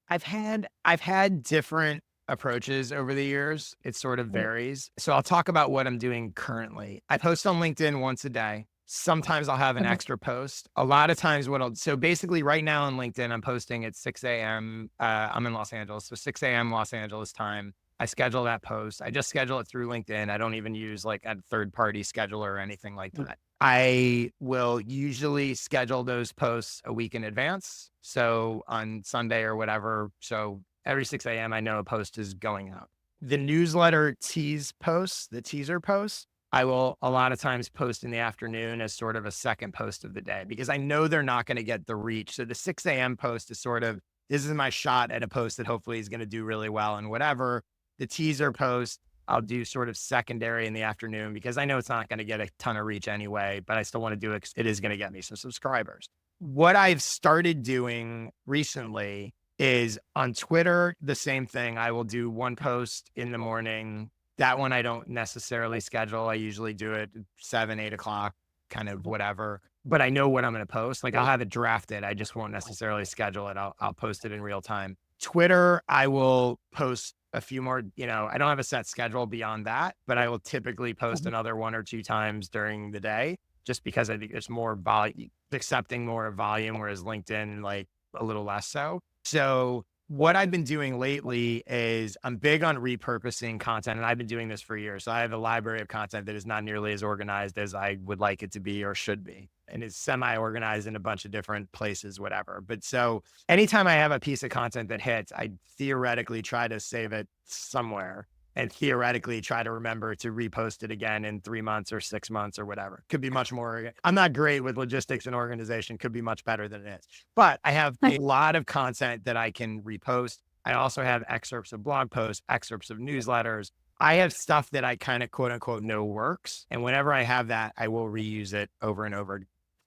I've had different approaches over the years. It sort of varies. So I'll talk about what I'm doing currently. I post on LinkedIn once a day. Sometimes I'll have an extra post. A lot of times so basically right now on LinkedIn, I'm posting at 6 a.m. I'm in Los Angeles. So 6 a.m. Los Angeles time. I schedule that post. I just schedule it through LinkedIn. I don't even use like a third-party scheduler or anything like that. I will usually schedule those posts a week in advance. So on Sunday or whatever. So every 6 a.m., I know a post is going out. The newsletter the teaser posts, I will a lot of times post in the afternoon as sort of a second post of the day because I know they're not going to get the reach. So the 6 a.m. post is sort of, this is my shot at a post that hopefully is going to do really well and whatever. The teaser post, I'll do sort of secondary in the afternoon because I know it's not going to get a ton of reach anyway, but I still want to do it 'cause it is going to get me some subscribers. What I've started doing recently is on Twitter, the same thing. I will do one post in the morning. That one I don't necessarily schedule. I usually do it 7, 8 o'clock, kind of whatever. But I know what I'm going to post. Like I'll have it drafted. I just won't necessarily schedule it. I'll post it in real time. Twitter, I will post a few more, I don't have a set schedule beyond that, but I will typically post another 1 or 2 times during the day just because I think there's more volume, accepting more volume, whereas LinkedIn, like a little less so. So what I've been doing lately is I'm big on repurposing content, and I've been doing this for years. So I have a library of content that is not nearly as organized as I would like it to be or should be. And it's semi-organized in a bunch of different places, whatever. But so anytime I have a piece of content that hits, I theoretically try to save it somewhere and theoretically try to remember to repost it again in 3 months or 6 months or whatever. Could be much more. I'm not great with logistics and organization, could be much better than it is. But I have a lot of content that I can repost. I also have excerpts of blog posts, excerpts of newsletters. I have stuff that I kind of quote unquote know works. And whenever I have that, I will reuse it over and over.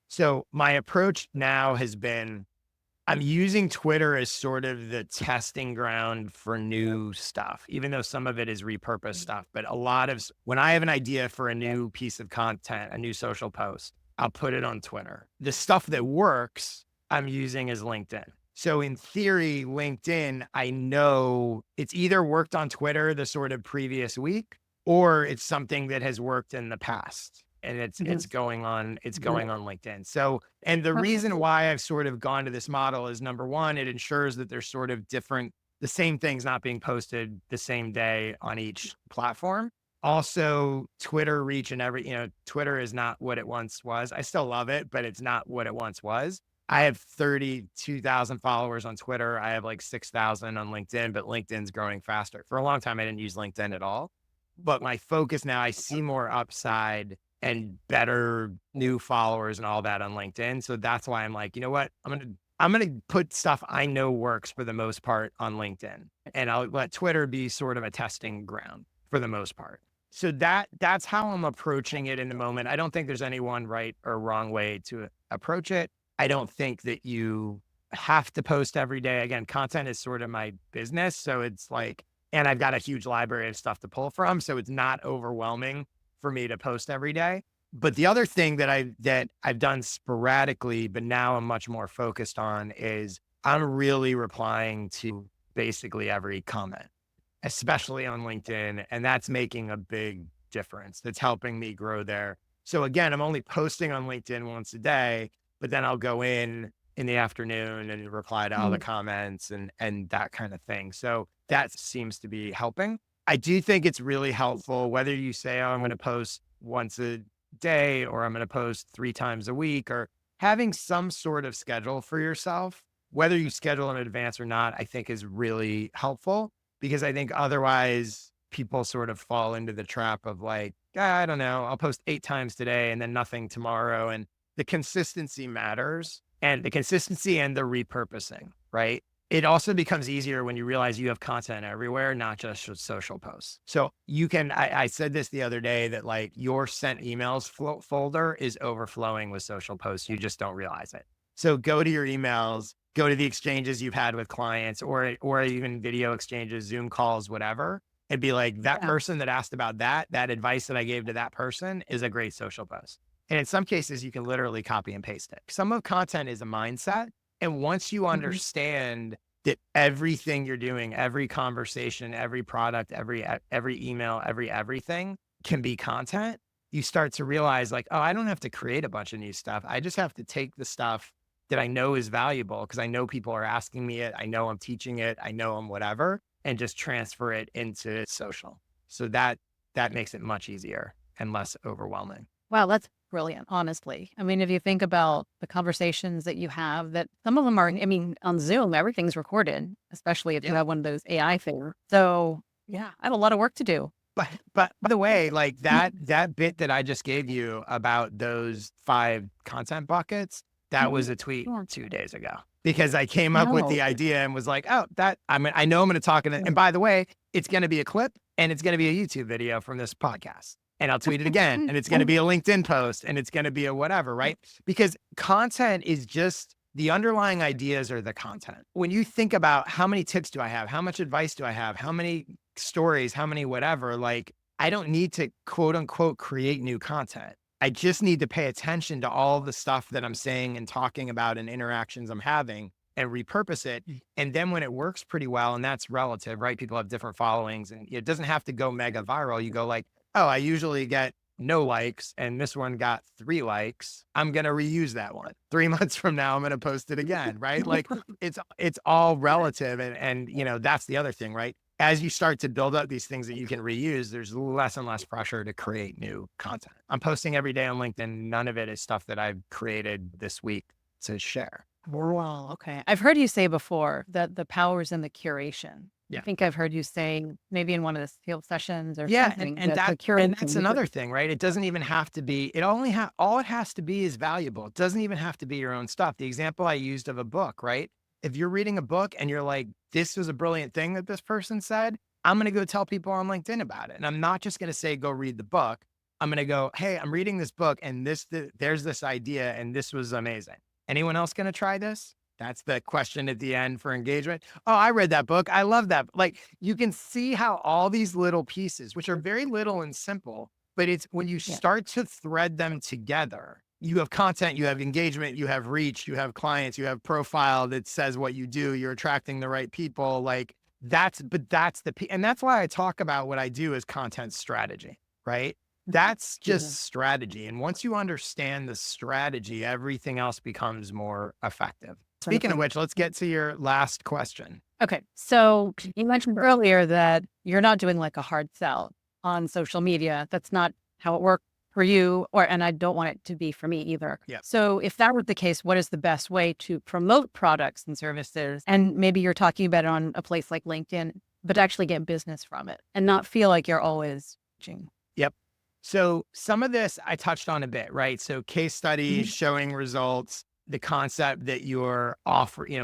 So my approach now has been, I'm using Twitter as sort of the testing ground for new stuff, even though some of it is repurposed stuff. But a lot of, when I have an idea for a new piece of content, a new social post, I'll put it on Twitter. The stuff that works, I'm using as LinkedIn. So in theory, LinkedIn, I know it's either worked on Twitter the sort of previous week, or it's something that has worked in the past. And it's going on LinkedIn. So, and the reason why I've sort of gone to this model is, number one, it ensures that there's sort of different, the same things not being posted the same day on each platform. Also, Twitter reach and Twitter is not what it once was. I still love it, but it's not what it once was. I have 32,000 followers on Twitter. I have like 6,000 on LinkedIn, but LinkedIn's growing faster. For a long time, I didn't use LinkedIn at all. But my focus now, I see more upside and better new followers and all that on LinkedIn. So that's why I'm like, you know what? I'm going to put stuff I know works for the most part on LinkedIn, and I'll let Twitter be sort of a testing ground for the most part. So that's how I'm approaching it in the moment. I don't think there's any one right or wrong way to approach it. I don't think that you have to post every day. Again, content is sort of my business. So it's like, and I've got a huge library of stuff to pull from. So it's not overwhelming for me to post every day. But the other thing that I've done sporadically, but now I'm much more focused on, is I'm really replying to basically every comment, especially on LinkedIn. And that's making a big difference. That's helping me grow there. So again, I'm only posting on LinkedIn once a day, but then I'll go in the afternoon and reply to all the comments and that kind of thing. So that seems to be helping. I do think it's really helpful, whether you say, oh, I'm going to post once a day, or I'm going to post 3 times a week, or having some sort of schedule for yourself, whether you schedule in advance or not, I think is really helpful, because I think otherwise people sort of fall into the trap of like, I don't know, I'll post 8 times today and then nothing tomorrow. And the consistency matters, and the consistency and the repurposing, right? It also becomes easier when you realize you have content everywhere, not just social posts. So you can, I said this the other day, that like your sent emails folder is overflowing with social posts. You just don't realize it. So go to your emails, go to the exchanges you've had with clients, or even video exchanges, Zoom calls, whatever, and be like, that person that asked about that advice that I gave to that person is a great social post. And in some cases, you can literally copy and paste it. Some of content is a mindset. And once you understand that everything you're doing, every conversation, every product, every email, everything can be content, you start to realize like, oh, I don't have to create a bunch of new stuff. I just have to take the stuff that I know is valuable, because I know people are asking me it. I know I'm teaching it. I know I'm whatever, and just transfer it into social. So that makes it much easier and less overwhelming. Wow, that's brilliant, honestly. I mean, if you think about the conversations that you have, that some of them are, I mean, on Zoom, everything's recorded, especially if you have one of those AI things. So yeah, I have a lot of work to do. But by the way, like that bit that I just gave you about those 5 content buckets, that was a tweet 2 days ago, because I came up with the idea and was like, oh, I know I'm going to talk. And by the way, it's going to be a clip, and it's going to be a YouTube video from this podcast. And I'll tweet it again, and it's going to be a LinkedIn post, and it's going to be a whatever, right? Because content is just, the underlying ideas are the content. When you think about how many tips do I have? How much advice do I have? How many stories? How many whatever? Like, I don't need to quote unquote create new content. I just need to pay attention to all the stuff that I'm saying and talking about and interactions I'm having, and repurpose it. And then when it works pretty well, and that's relative, right? People have different followings, and it doesn't have to go mega viral. You go like, oh, I usually get no likes and this one got 3 likes, I'm going to reuse that one. 3 months from now, I'm going to post it again, right? Like it's all relative. And that's the other thing, right? As you start to build up these things that you can reuse, there's less and less pressure to create new content. I'm posting every day on LinkedIn. None of it is stuff that I've created this week to share. Wow. Okay. I've heard you say before that the power is in the curation. I Yeah. think I've heard you say maybe in one of the field sessions or Yeah, something and that the that curation. and that's another thing, right? It doesn't even have to be. All it has to be is valuable. It doesn't even have to be your own stuff. The example I used of a book, right? If you're reading a book and you're like, "This was a brilliant thing that this person said," I'm going to go tell people on LinkedIn about it, and I'm not just going to say go read the book. I'm going to go, "Hey, I'm reading this book, and there's this idea, and this was amazing. Anyone else going to try this?" That's the question at the end for engagement. Oh, I read that book. I love that. Like you can see how all these little pieces, which are very little and simple, but it's when you Yeah. start to thread them together, you have content, you have engagement, you have reach, you have clients, you have profile that says what you do, you're attracting the right people. Like and that's why I talk about what I do as content strategy, right? That's just strategy. And once you understand the strategy, everything else becomes more effective. Speaking of which, let's get to your last question. Okay. So you mentioned earlier that you're not doing like a hard sell on social media. That's not how it worked for you, and I don't want it to be for me either. Yeah. So if that were the case, what is the best way to promote products and services? And maybe you're talking about it on a place like LinkedIn, but actually get business from it and not feel like you're always watching. Yep. So some of this I touched on a bit, right? So case studies showing results, the concept that you're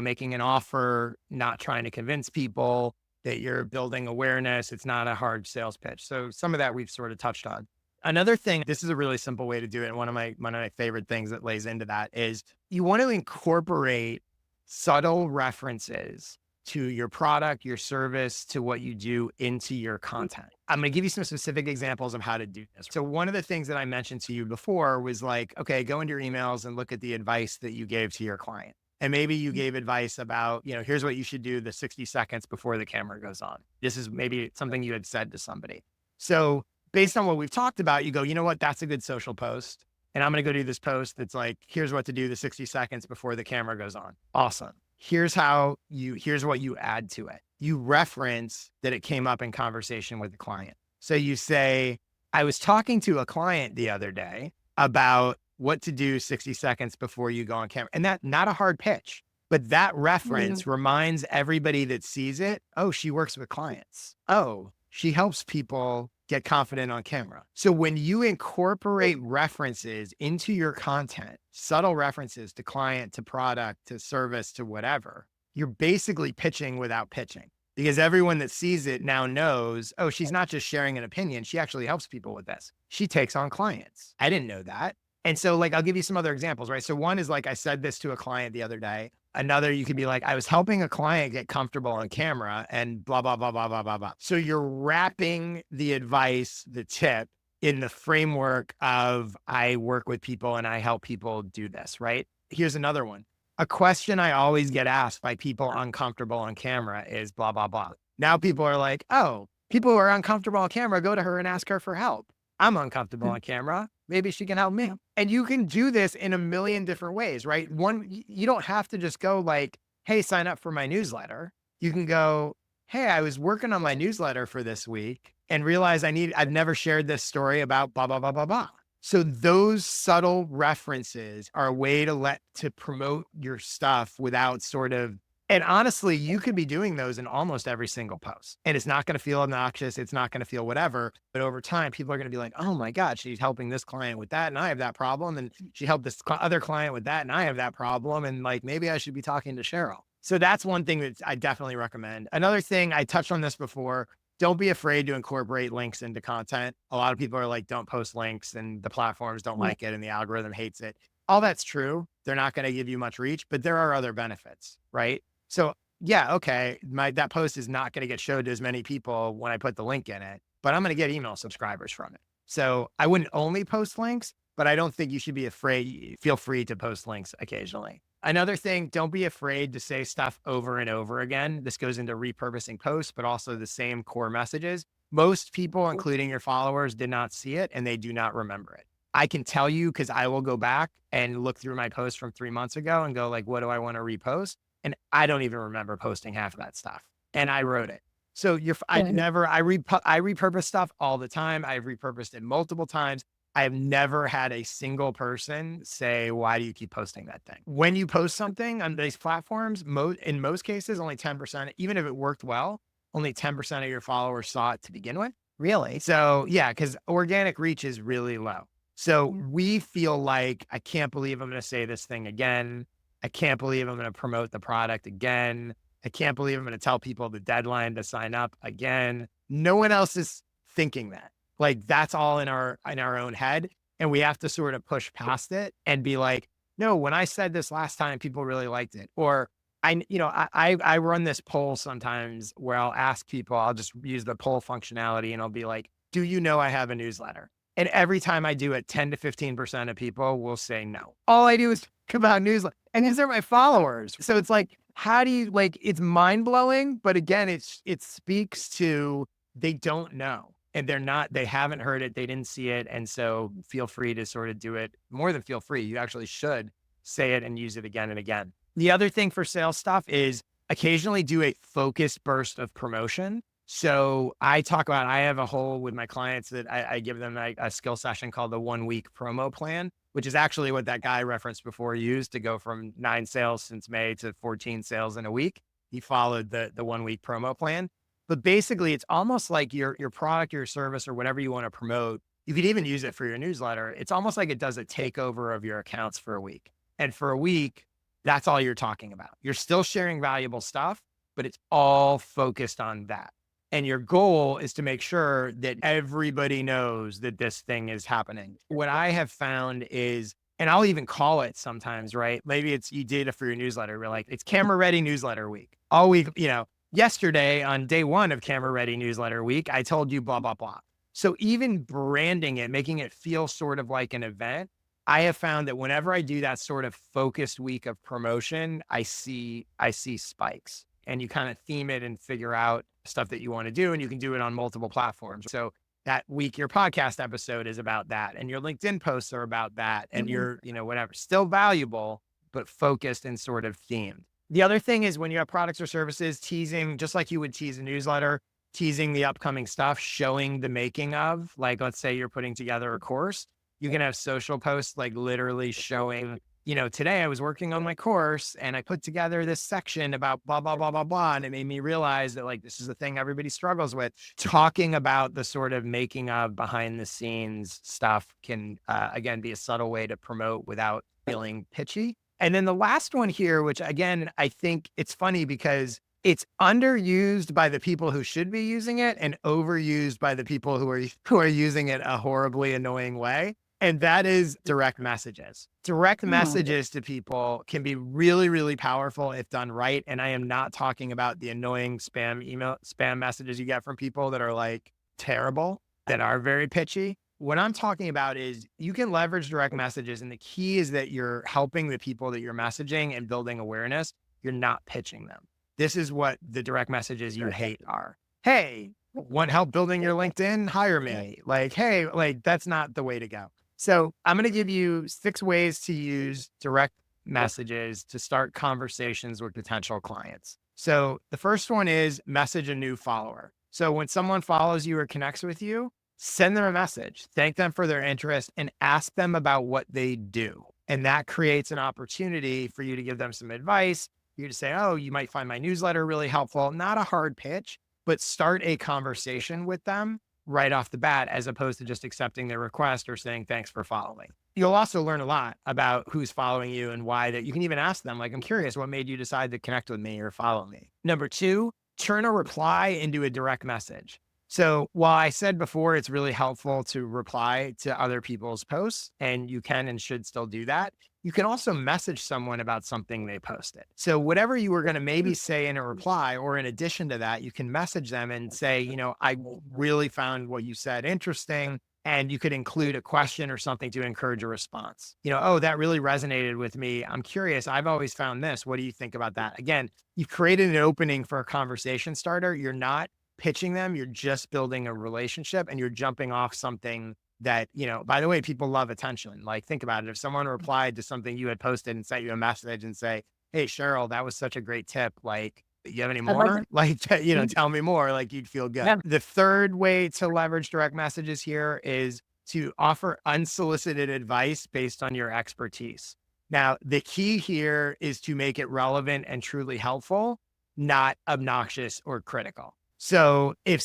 making an offer, not trying to convince people, that you're building awareness. It's not a hard sales pitch. So some of that we've sort of touched on. Another thing, this is a really simple way to do it. And one of my favorite things that lays into that is you want to incorporate subtle references to your product, your service, to what you do into your content. I'm going to give you some specific examples of how to do this. So one of the things that I mentioned to you before was like, okay, go into your emails and look at the advice that you gave to your client. And maybe you gave advice about, here's what you should do the 60 seconds before the camera goes on. This is maybe something you had said to somebody. So based on what we've talked about, you go, you know what, that's a good social post. And I'm going to go do this post that's like, here's what to do the 60 seconds before the camera goes on. Awesome. Here's what you add to it. You reference that it came up in conversation with the client. So you say, I was talking to a client the other day about what to do 60 seconds before you go on camera. And that, not a hard pitch, but that reference reminds everybody that sees it, oh, she works with clients. Oh, she helps people get confident on camera. So when you incorporate references into your content, subtle references to client, to product, to service, to whatever, you're basically pitching without pitching because everyone that sees it now knows, oh, she's not just sharing an opinion. She actually helps people with this. She takes on clients. I didn't know that. And so like, I'll give you some other examples, right? So one is like, I said this to a client the other day. Another, you could be like, I was helping a client get comfortable on camera and blah, blah, blah, blah, blah, blah, blah. So you're wrapping the advice, the tip in the framework of I work with people and I help people do this, right? Here's another one. A question I always get asked by people uncomfortable on camera is blah, blah, blah. Now people are like, oh, people who are uncomfortable on camera, go to her and ask her for help. I'm uncomfortable on camera. Maybe she can help me. And you can do this in a million different ways, right? One, you don't have to just go like, hey, sign up for my newsletter. You can go, hey, I was working on my newsletter for this week and realized I've never shared this story about blah, blah, blah, blah, blah. So those subtle references are a way to promote your stuff without and honestly, you could be doing those in almost every single post and it's not going to feel obnoxious. It's not going to feel whatever, but over time, people are going to be like, oh my God, she's helping this client with that. And I have that problem. And she helped this other client with that. And I have that problem. And like, maybe I should be talking to Cheryl. So that's one thing that I definitely recommend. Another thing, I touched on this before. Don't be afraid to incorporate links into content. A lot of people are like, don't post links and the platforms don't like it and the algorithm hates it. All that's true. They're not going to give you much reach, but there are other benefits, right? So yeah, okay, that post is not going to get showed to as many people when I put the link in it, but I'm going to get email subscribers from it. So I wouldn't only post links, but I don't think you should be afraid. Feel free to post links occasionally. Another thing, don't be afraid to say stuff over and over again. This goes into repurposing posts, but also the same core messages. Most people, including your followers, did not see it and they do not remember it. I can tell you because I will go back and look through my post from 3 months ago and go like, what do I want to repost? And I don't even remember posting half of that stuff. And I wrote it. So I've never, I repurpose stuff all the time. I've repurposed it multiple times. I have never had a single person say, why do you keep posting that thing? When you post something on these platforms, in most cases, only 10%, even if it worked well, only 10% of your followers saw it to begin with. Really? So yeah, because organic reach is really low. So we feel like, I can't believe I'm going to say this thing again. I can't believe I'm going to promote the product again. I can't believe I'm going to tell people the deadline to sign up again. No one else is thinking that. Like that's all in our own head. And we have to sort of push past it and be like, no, when I said this last time, people really liked it. Or I run this poll sometimes where I'll ask people, I'll just use the poll functionality and I'll be like, do you know I have a newsletter? And every time I do it, 10 to 15% of people will say no. All I do is talk about newsletter. And these are my followers. So it's like, how do you it's mind blowing, but again, it speaks to, they don't know and they haven't heard it. They didn't see it. And so feel free to sort of do it more than feel free. You actually should say it and use it again and again. The other thing for sales stuff is occasionally do a focused burst of promotion. So I have a whole with my clients that I give them a skill session called the 1 week promo plan, which is actually what that guy referenced before used to go from 9 sales since May to 14 sales in a week. He followed the 1 week promo plan. But basically it's almost like your product, your service, or whatever you want to promote. You could even use it for your newsletter. It's almost like it does a takeover of your accounts for a week. And for a week, that's all you're talking about. You're still sharing valuable stuff, but it's all focused on that. And your goal is to make sure that everybody knows that this thing is happening. What I have found is, and I'll even call it sometimes, right? Maybe it's, you did it for your newsletter. We're like, it's camera ready newsletter week. All week, yesterday on day 1 of camera ready newsletter week, I told you blah, blah, blah. So even branding it, making it feel sort of like an event, I have found that whenever I do that sort of focused week of promotion, I see spikes, and you kind of theme it and figure out stuff that you want to do, and you can do it on multiple platforms. So that week, your podcast episode is about that, and your LinkedIn posts are about that, and your, whatever, still valuable, but focused and sort of themed. The other thing is when you have products or services, teasing, just like you would tease a newsletter, teasing the upcoming stuff, showing the making of, like, let's say you're putting together a course. You can have social posts like literally showing, today I was working on my course and I put together this section about blah, blah, blah, blah, blah. And it made me realize that like, this is the thing everybody struggles with. Talking about the sort of making of behind the scenes stuff can, again, be a subtle way to promote without feeling pitchy. And then the last one here, which again, I think it's funny because it's underused by the people who should be using it and overused by the people who are using it a horribly annoying way. And that is direct messages. Direct messages to people can be really, really powerful if done right. And I am not talking about the annoying spam messages you get from people that are like terrible, that are very pitchy. What I'm talking about is you can leverage direct messages. And the key is that you're helping the people that you're messaging and building awareness. You're not pitching them. This is what the direct messages you hate are. Hey, want help building your LinkedIn? Hire me. Like, hey, like that's not the way to go. So I'm going to give you 6 ways to use direct messages to start conversations with potential clients. So the first one is message a new follower. So when someone follows you or connects with you, send them a message, thank them for their interest, and ask them about what they do. And that creates an opportunity for you to give them some advice. You to say, oh, you might find my newsletter really helpful. Not a hard pitch, but start a conversation with them right off the bat, as opposed to just accepting their request or saying, thanks for following. You'll also learn a lot about who's following you and why. That you can even ask them, like, I'm curious, what made you decide to connect with me or follow me? Number 2, turn a reply into a direct message. So while I said before, it's really helpful to reply to other people's posts, and you can and should still do that, you can also message someone about something they posted. So whatever you were going to maybe say in a reply, or in addition to that, you can message them and say, I really found what you said interesting. And you could include a question or something to encourage a response. Oh, that really resonated with me. I'm curious. I've always found this. What do you think about that? Again, you've created an opening for a conversation starter. You're not pitching them. You're just building a relationship and you're jumping off something that, by the way, people love attention. Like, think about it. If someone replied to something you had posted and sent you a message and say, "Hey, Cheryl, that was such a great tip. Like, you have any I like more? it. Like, Mhm. tell me more." Like, you'd feel good. Yeah. The third way to leverage direct messages here is to offer unsolicited advice based on your expertise. Now, the key here is to make it relevant and truly helpful, not obnoxious or critical. So if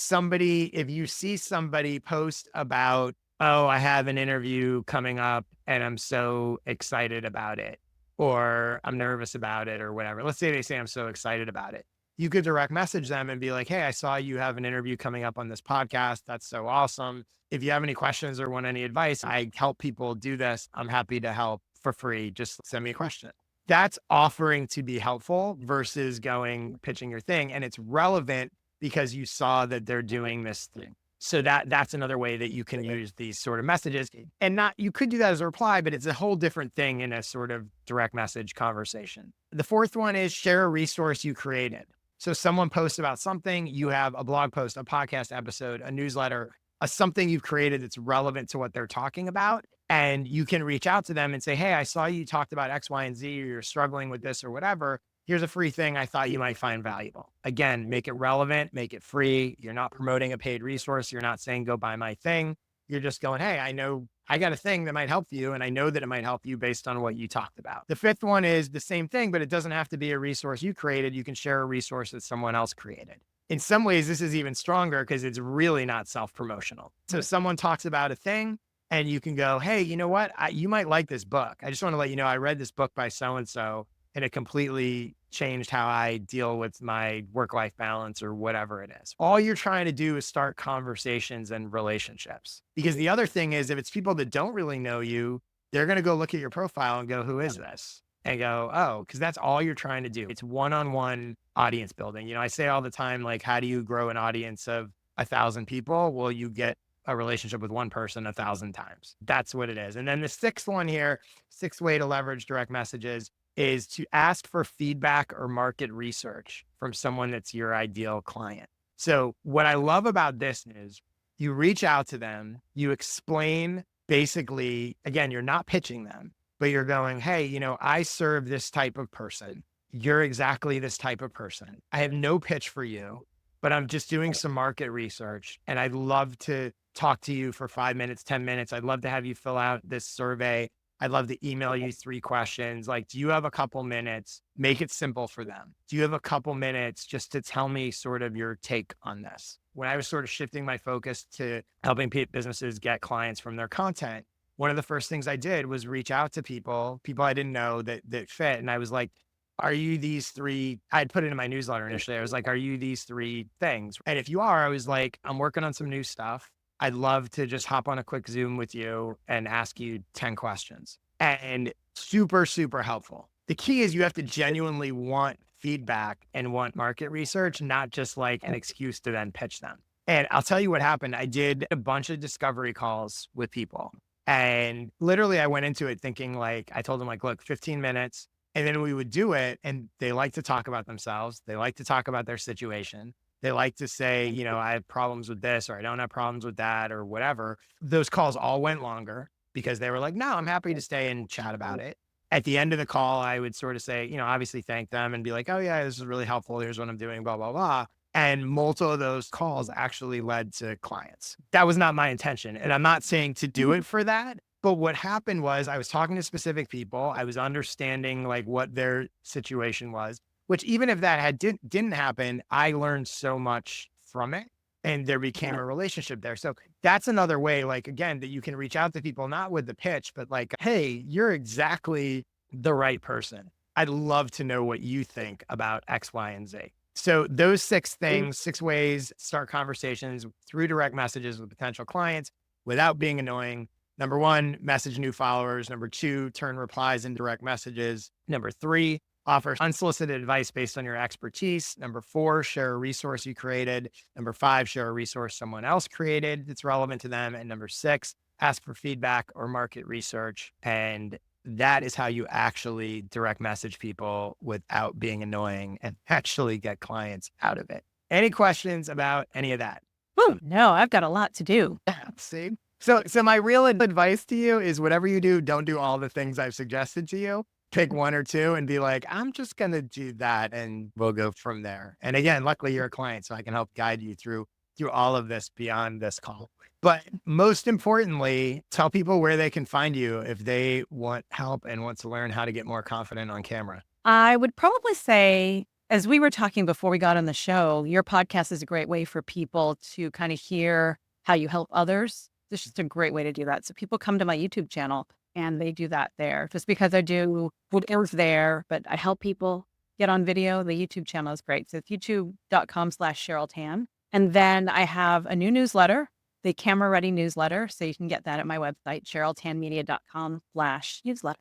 you see somebody post about, "Oh, I have an interview coming up and I'm so excited about it," or "I'm nervous about it," or whatever. Let's say they say, "I'm so excited about it." You could direct message them and be like, "Hey, I saw you have an interview coming up on this podcast. That's so awesome. If you have any questions or want any advice, I help people do this. I'm happy to help for free. Just send me a question." That's offering to be helpful versus going pitching your thing. And it's relevant because you saw that they're doing this thing. So that's another way that you can use these sort of messages. And not, you could do that as a reply, but it's a whole different thing in a sort of direct message conversation. The fourth one is share a resource you created. So someone posts about something, you have a blog post, a podcast episode, a newsletter, something you've created that's relevant to what they're talking about. And you can reach out to them and say, "Hey, I saw you talked about X, Y, and Z, or you're struggling with this or whatever. Here's a free thing I thought you might find valuable." Again, make it relevant, make it free. You're not promoting a paid resource. You're not saying, "Go buy my thing." You're just going, "Hey, I know I got a thing that might help you. And I know that it might help you based on what you talked about." The fifth one is the same thing, but it doesn't have to be a resource you created. You can share a resource that someone else created. In some ways, this is even stronger because it's really not self-promotional. So someone talks about a thing and you can go, "Hey, you know what? You might like this book. I just want to let you know I read this book by so-and-so and it completely changed how I deal with my work-life balance," or whatever it is. All you're trying to do is start conversations and relationships. Because the other thing is, if it's people that don't really know you, they're going to go look at your profile and go, "Who is this?" And go, "Oh," because that's all you're trying to do. It's one-on-one audience building. I say all the time, like, how do you grow an audience of 1,000 people? Well, you get a relationship with one person 1,000 times. That's what it is. And then the sixth one here, sixth way to leverage direct messages is to ask for feedback or market research from someone that's your ideal client. So what I love about this is you reach out to them, you explain basically, again, you're not pitching them, but you're going, "Hey, I serve this type of person. You're exactly this type of person. I have no pitch for you, but I'm just doing some market research and I'd love to talk to you for 5 minutes, 10 minutes. I'd love to have you fill out this survey. I'd love to email you 3 questions. Like, do you have a couple minutes?" Make it simple for them. "Do you have a couple minutes just to tell me sort of your take on this?" When I was sort of shifting my focus to helping businesses get clients from their content, one of the first things I did was reach out to people I didn't know that fit. And I was like, "Are you these three?" I'd put it in my newsletter initially. I was like, "Are you these three things? And if you are," I was like, "I'm working on some new stuff. I'd love to just hop on a quick Zoom with you and ask you 10 questions." And super, super helpful. The key is you have to genuinely want feedback and want market research, not just like an excuse to then pitch them. And I'll tell you what happened. I did a bunch of discovery calls with people. And literally I went into it thinking, like, I told them, like, "Look, 15 minutes." And then we would do it. And they like to talk about themselves. They like to talk about their situation. They like to say, "I have problems with this," or "I don't have problems with that," or whatever. Those calls all went longer because they were like, "No, I'm happy to stay and chat about it." At the end of the call, I would sort of say, obviously thank them and be like, "Oh yeah, this is really helpful. Here's what I'm doing, blah, blah, blah." And multiple of those calls actually led to clients. That was not my intention. And I'm not saying to do it for that. But what happened was I was talking to specific people. I was understanding like what their situation was, which even if that didn't happen, I learned so much from it and there became a relationship there. So that's another way, like, again, that you can reach out to people, not with the pitch, but like, "Hey, you're exactly the right person. I'd love to know what you think about X, Y, and Z." So those six things, 6 ways, start conversations through direct messages with potential clients without being annoying. Number one, message new followers. Number two, turn replies into direct messages. Number three, offer unsolicited advice based on your expertise. Number four, share a resource you created. Number five, share a resource someone else created that's relevant to them. And number six, ask for feedback or market research. And that is how you actually direct message people without being annoying and actually get clients out of it. Any questions about any of that? Whew, no, I've got a lot to do. See? So my real advice to you is whatever you do, don't do all the things I've suggested to you. Pick one or two and be like, I'm just going to do that and we'll go from there. And again, luckily you're a client, so I can help guide you through all of this beyond this call. But most importantly, tell people where they can find you if they want help and want to learn how to get more confident on camera. I would probably say, as we were talking before we got on the show, your podcast is a great way for people to kind of hear how you help others. It's just a great way to do that. So people come to my YouTube channel and they do that there. Just because I do videos there, but I help people get on video, the YouTube channel is great. So it's youtube.com/Cheryl Tan. And then I have a new newsletter, the Camera Ready newsletter. So you can get that at my website, CherylTanMedia.com/newsletter.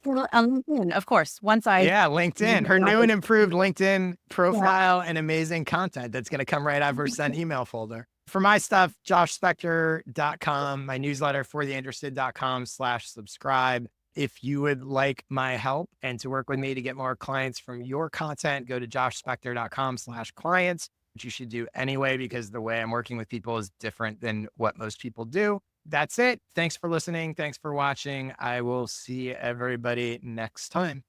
Well, LinkedIn, of course. Yeah, LinkedIn, her new and improved LinkedIn profile and amazing content that's going to come right out of her sent email folder. For my stuff, joshspector.com, my newsletter, fortheinterested.com/subscribe. If you would like my help and to work with me to get more clients from your content, go to joshspector.com/clients, which you should do anyway, because the way I'm working with people is different than what most people do. That's it. Thanks for listening. Thanks for watching. I will see everybody next time.